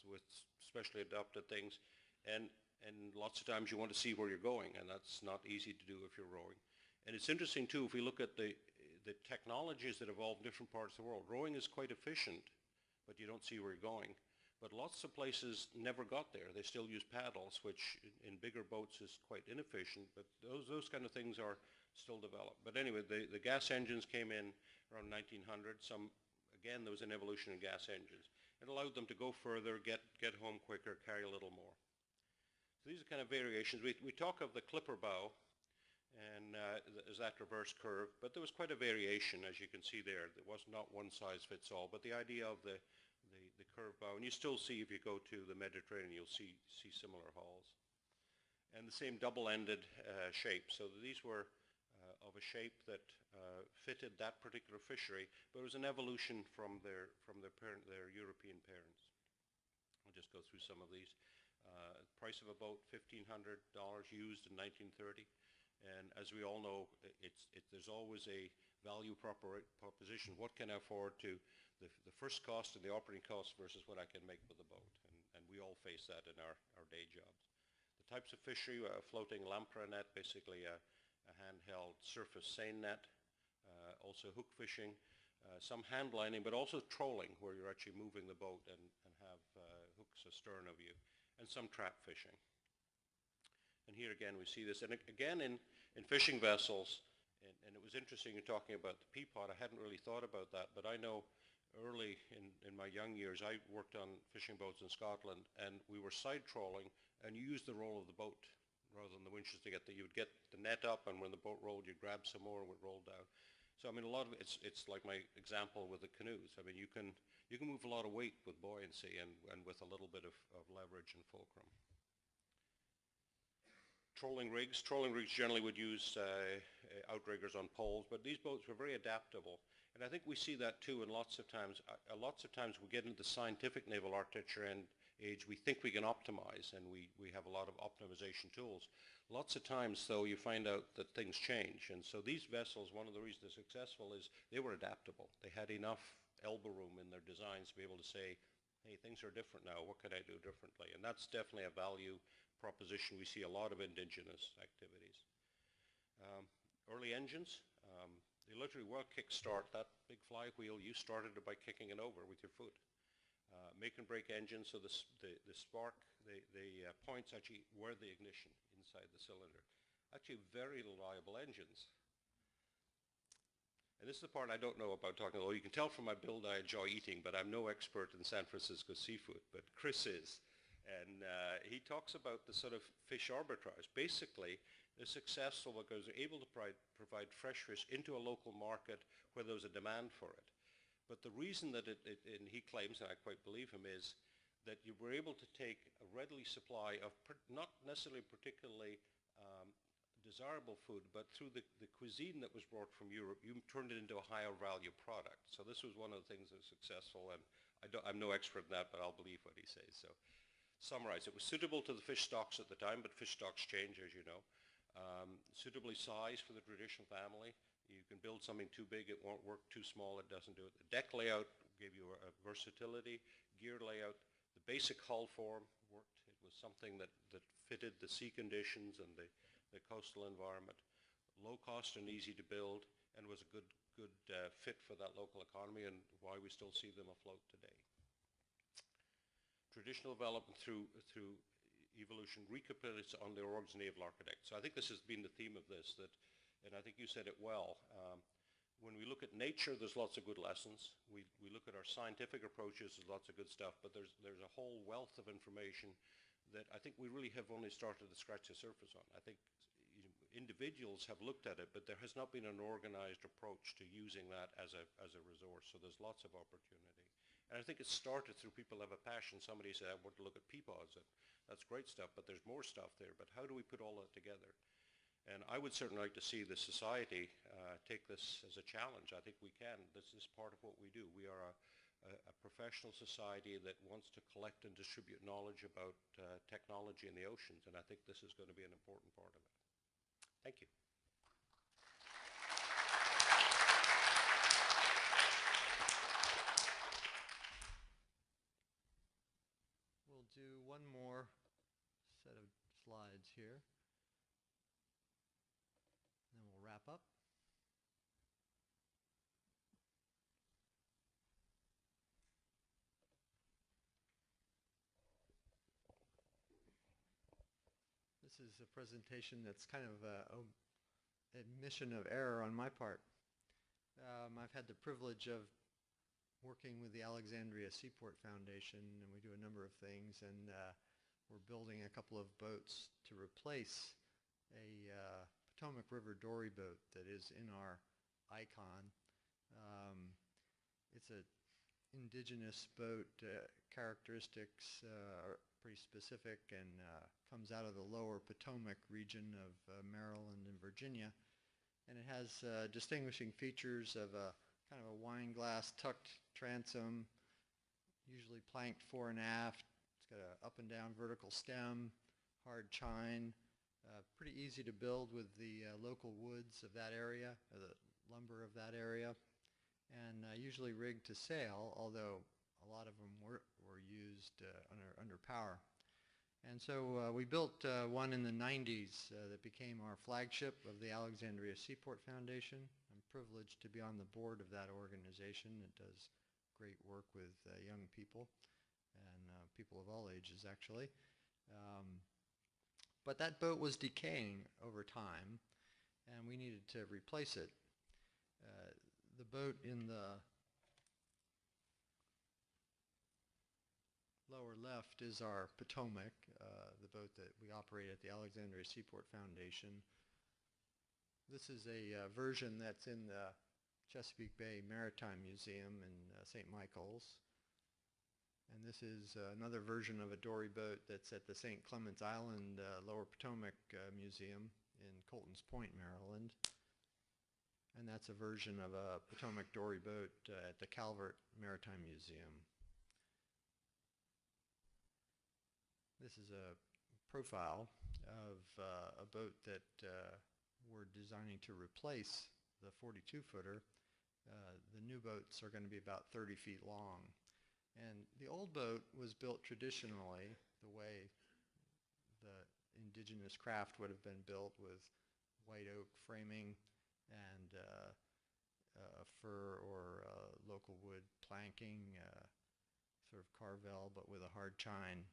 S2: specially adapted things, and lots of times you want to see where you're going, and that's not easy to do if you're rowing. And it's interesting too, if we look at the technologies that evolved in different parts of the world. Rowing is quite efficient, but you don't see where you're going. But lots of places never got there. They still use paddles, which in bigger boats is quite inefficient, but those kind of things are still developed. But anyway, the gas engines came in around 1900. Again, there was an evolution in gas engines. It allowed them to go further, get home quicker, carry a little more. So these are kind of variations. We talk of the clipper bow, and as that reverse curve, but there was quite a variation, as you can see there. It was not one size fits all, but the idea of the curved bow, and you still see, if you go to the Mediterranean, you'll see similar hulls. And the same double-ended shape. So these were of a shape that fitted that particular fishery, but it was an evolution from their European parents. I'll just go through some of these. Price of a boat, $1,500 used in 1930. And as we all know, there's always a value proposition. What can I afford to the first cost and the operating cost versus what I can make with the boat? And we all face that in our day jobs. The types of fishery, floating lamprey net, basically a handheld surface seine net, also hook fishing, some hand lining, but also trolling, where you're actually moving the boat and have hooks astern of you, and some trap fishing. And here again we see this, and again in fishing vessels, and it was interesting you're talking about the peapod. I hadn't really thought about that, but I know early in my young years I worked on fishing boats in Scotland, and we were side trolling, and you used the roll of the boat rather than the winches to get you would get the net up, and when the boat rolled, you'd grab some more and it would roll down. So I mean, a lot of it's like my example with the canoes. I mean, you can move a lot of weight with buoyancy and with a little bit of leverage and fulcrum. Trolling rigs generally would use outriggers on poles, but these boats were very adaptable. And I think we see that too in lots of times we get into the scientific naval architecture and age, we think we can optimize, and we have a lot of optimization tools. Lots of times, though, you find out that things change. And so these vessels, one of the reasons they're successful is they were adaptable. They had enough elbow room in their designs to be able to say, hey, things are different now. What can I do differently? And that's definitely a value proposition. We see a lot of indigenous activities. Early engines, they literally will kickstart that big flywheel. You started it by kicking it over with your foot. Make and break engines, so the spark, the points actually were the ignition inside the cylinder. Actually very reliable engines. And this is the part I don't know about talking, although you can tell from my build I enjoy eating, but I'm no expert in San Francisco seafood, but Chris is. And he talks about the sort of fish arbitrage. Basically, they're successful because they're able to provide fresh fish into a local market where there's a demand for it. But the reason that and he claims, and I quite believe him, is that you were able to take a readily supply of not necessarily particularly desirable food, but through the cuisine that was brought from Europe, you turned it into a higher value product. So this was one of the things that was successful, and I'm no expert in that, but I'll believe what he says. So summarize, it was suitable to the fish stocks at the time, but fish stocks change, as you know. Suitably sized for the traditional family. You can build something too big, it won't work. Too small, it doesn't do it. The deck layout gave you a versatility. Gear layout, the basic hull form worked. It was something that fitted the sea conditions and the coastal environment. Low cost and easy to build, and was a good fit for that local economy, and why we still see them afloat today. Traditional development through evolution recapitulates on the origins of naval architects. So I think this has been the theme of this, and I think you said it well. When we look at nature, there's lots of good lessons. We look at our scientific approaches, there's lots of good stuff, but there's a whole wealth of information that I think we really have only started to scratch the surface on. I think individuals have looked at it, but there has not been an organized approach to using that as a resource. So there's lots of opportunity. And I think it started through people have a passion. Somebody said, I want to look at peapods. And that's great stuff, but there's more stuff there. But how do we put all that together? And I would certainly like to see the society take this as a challenge. I think we can. This is part of what we do. We are a professional society that wants to collect and distribute knowledge about technology in the oceans, and I think this is going to be an important part of it. Thank you.
S1: We'll do one more set of slides here, and then we'll wrap up. This is a presentation that's kind of an admission of error on my part. I've had the privilege of working with the Alexandria Seaport Foundation, and we do a number of things, and we're building a couple of boats to replace a Potomac River dory boat that is in our icon. It's an indigenous boat. Characteristics are pretty specific, and comes out of the lower Potomac region of Maryland and Virginia. And it has distinguishing features of a kind of a wine glass tucked transom, usually planked fore and aft. It's got an up and down vertical stem, hard chine, pretty easy to build with the local woods of that area, or the lumber of that area, and usually rigged to sail, although a lot of them were used under power. And so we built one in the 90s that became our flagship of the Alexandria Seaport Foundation. I'm privileged to be on the board of that organization. It does great work with young people and people of all ages, actually. But that boat was decaying over time, and we needed to replace it. The boat in the lower left is our Potomac, the boat that we operate at the Alexandria Seaport Foundation. This is a version that's in the Chesapeake Bay Maritime Museum in St. Michael's. And this is another version of a dory boat that's at the St. Clements Island Lower Potomac Museum in Colton's Point, Maryland. And that's a version of a Potomac dory boat at the Calvert Maritime Museum. This is a profile of a boat that we're designing to replace the 42-footer. The new boats are going to be about 30 feet long. And the old boat was built traditionally the way the indigenous craft would have been built, with white oak framing and fir or local wood planking, sort of carvel, but with a hard chine.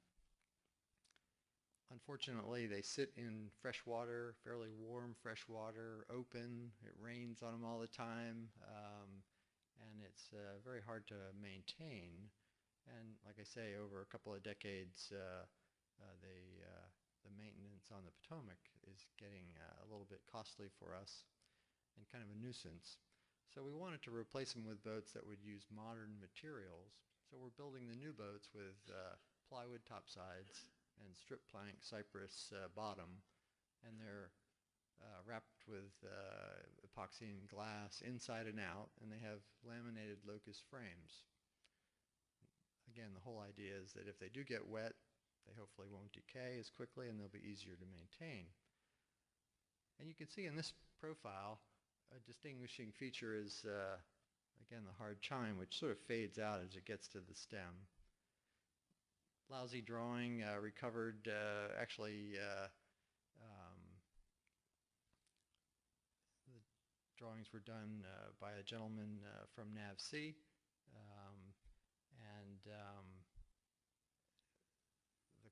S1: Unfortunately, they sit in fresh water, fairly warm fresh water, open. It rains on them all the time, and it's very hard to maintain. And like I say, over a couple of decades, the maintenance on the Potomac is getting a little bit costly for us and kind of a nuisance. So we wanted to replace them with boats that would use modern materials. So we're building the new boats with plywood topsides and strip plank cypress bottom, and they're wrapped with epoxy and glass inside and out, and they have laminated locust frames. Again, the whole idea is that if they do get wet, they hopefully won't decay as quickly and they'll be easier to maintain. And you can see in this profile, a distinguishing feature is, again, the hard chine, which sort of fades out as it gets to the stem. Lousy drawing, recovered, actually, the drawings were done by a gentleman from Naval, and the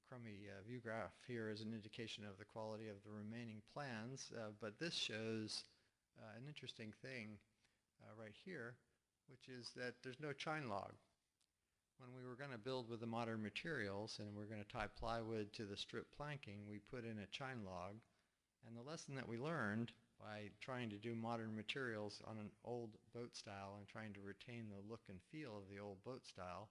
S1: crummy view graph here is an indication of the quality of the remaining plans, but this shows an interesting thing right here, which is that there's no chine log. When we were going to build with the modern materials and we're going to tie plywood to the strip planking, we put in a chine log. And the lesson that we learned by trying to do modern materials on an old boat style and trying to retain the look and feel of the old boat style,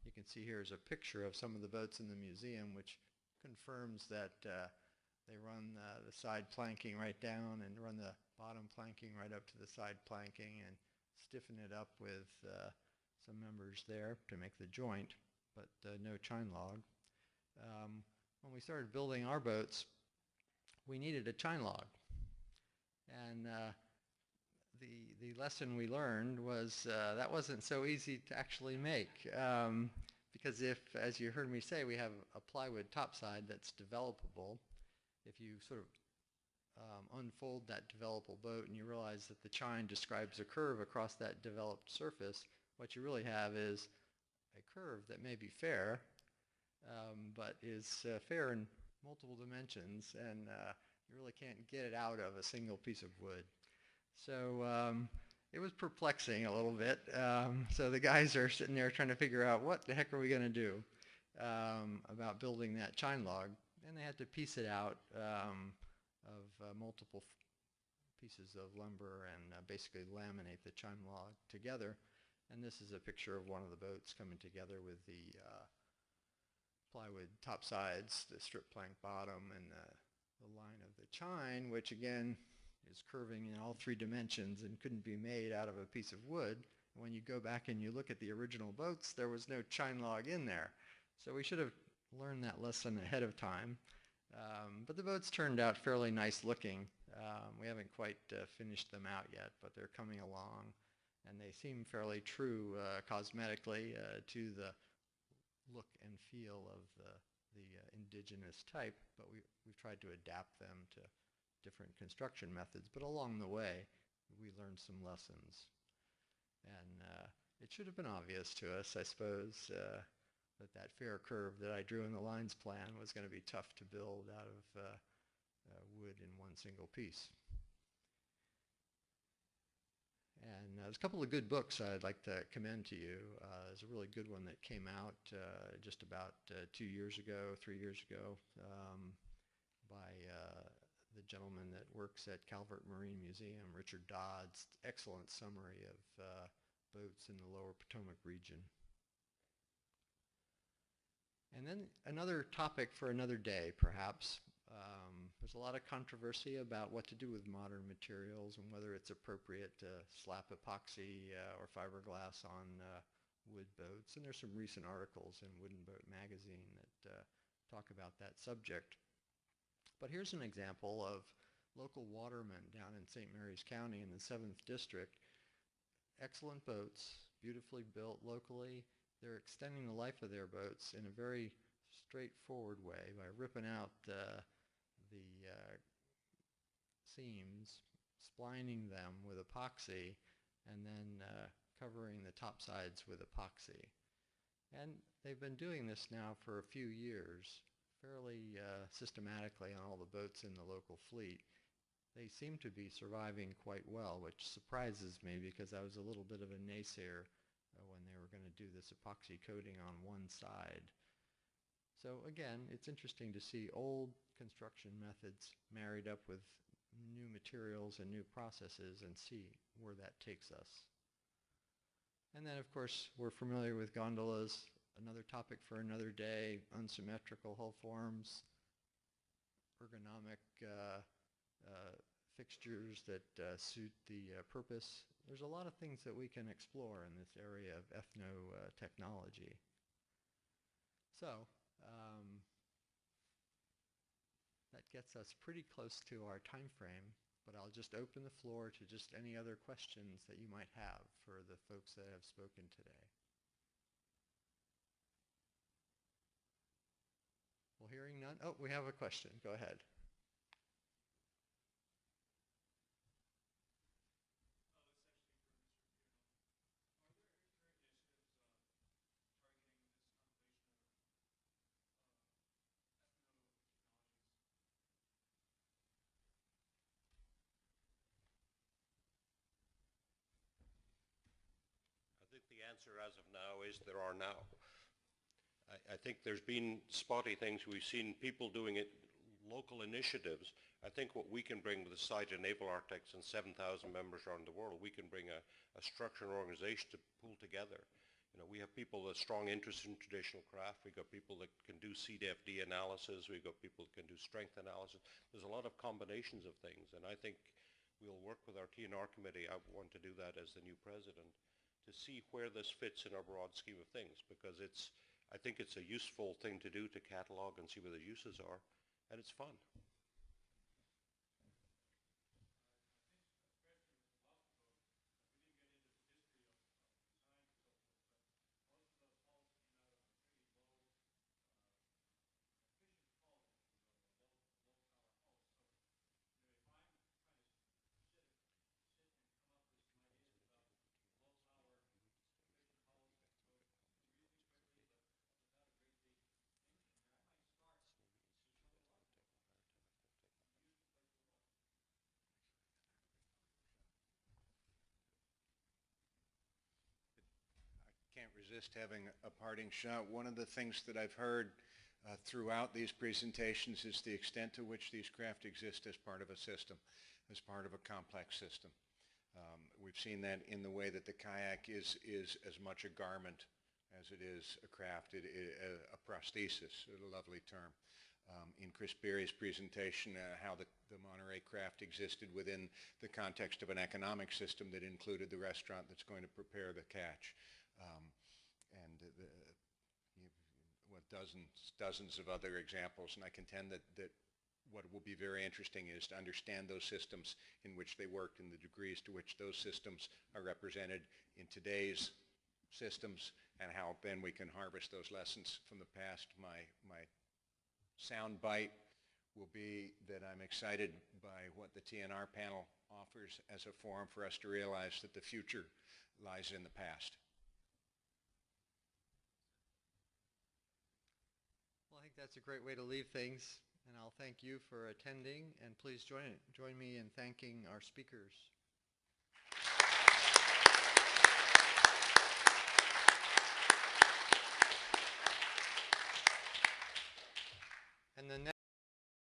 S1: you can see here is a picture of some of the boats in the museum, which confirms that they run the side planking right down and run the bottom planking right up to the side planking and stiffen it up with some members there to make the joint, but no chine log. When we started building our boats, we needed a chine log. And the lesson we learned was that wasn't so easy to actually make. Because if, as you heard me say, we have a plywood topside that's developable, if you sort of unfold that developable boat and you realize that the chine describes a curve across that developed surface, what you really have is a curve that may be fair, but is fair in multiple dimensions, and you really can't get it out of a single piece of wood. So it was perplexing a little bit. So the guys are sitting there trying to figure out what the heck are we going to do about building that chine log, and they had to piece it out of multiple pieces of lumber and basically laminate the chine log together. And this is a picture of one of the boats coming together with the plywood topsides, the strip plank bottom, and the line of the chine, which again is curving in all three dimensions and couldn't be made out of a piece of wood. When you go back and you look at the original boats, there was no chine log in there. So we should have learned that lesson ahead of time. But the boats turned out fairly nice looking. We haven't quite finished them out yet, but they're coming along. And they seem fairly true cosmetically to the look and feel of the indigenous type, but we've tried to adapt them to different construction methods. But along the way, we learned some lessons. And it should have been obvious to us, I suppose, that fair curve that I drew in the lines plan was going to be tough to build out of wood in one single piece. And there's a couple of good books I'd like to commend to you. There's a really good one that came out just about 2 years ago, 3 years ago, by the gentleman that works at Calvert Marine Museum, Richard Dodd's excellent summary of boats in the lower Potomac region. And then another topic for another day, perhaps. There's a lot of controversy about what to do with modern materials and whether it's appropriate to slap epoxy or fiberglass on wood boats. And there's some recent articles in Wooden Boat Magazine that talk about that subject. But here's an example of local watermen down in St. Mary's County in the 7th District. Excellent boats, beautifully built locally. They're extending the life of their boats in a very straightforward way by ripping out the seams splining them with epoxy and then covering the top sides with epoxy. And they've been doing this now for a few years, fairly systematically on all the boats in the local fleet. They seem to be surviving quite well, which surprises me because I was a little bit of a naysayer when they were going to do this epoxy coating on one side. So again, it's interesting to see old construction methods married up with new materials and new processes and see where that takes us. And then of course we're familiar with gondolas, another topic for another day, unsymmetrical hull forms, ergonomic fixtures that suit the purpose. There's a lot of things that we can explore in this area of ethnotechnology. So that gets us pretty close to our time frame, but I'll just open the floor to just any other questions that you might have for the folks that have spoken today. Well, hearing none. Oh, we have a question. Go ahead.
S2: I think the answer as of now is there are now. I think there's been spotty things. We've seen people doing it, local initiatives. I think what we can bring with the site of Naval Architects and 7,000 members around the world, we can bring a structure and organization to pull together. You know, we have people with strong interest in traditional craft. We've got people that can do CDFD analysis. We've got people that can do strength analysis. There's a lot of combinations of things, and I think we'll work with our T&R committee. I want to do that as the new president, to see where this fits in our broad scheme of things, because I think it's a useful thing to do, to catalog and see where the uses are, and it's fun.
S3: Can't resist having a parting shot. One of the things that I've heard throughout these presentations is the extent to which these craft exist as part of a system, as part of a complex system. We've seen that in the way that the kayak is as much a garment as it is a craft, a prosthesis, a lovely term. In Chris Berry's presentation, how the Monterey craft existed within the context of an economic system that included the restaurant that's going to prepare the catch. Dozens of other examples, and I contend that what will be very interesting is to understand those systems in which they worked and the degrees to which those systems are represented in today's systems, and how then we can harvest those lessons from the past. My sound bite will be that I'm excited by what the TNR panel offers as a forum for us to realize that the future lies in the past.
S1: Well, I think that's a great way to leave things, and I'll thank you for attending, and please join me in thanking our speakers.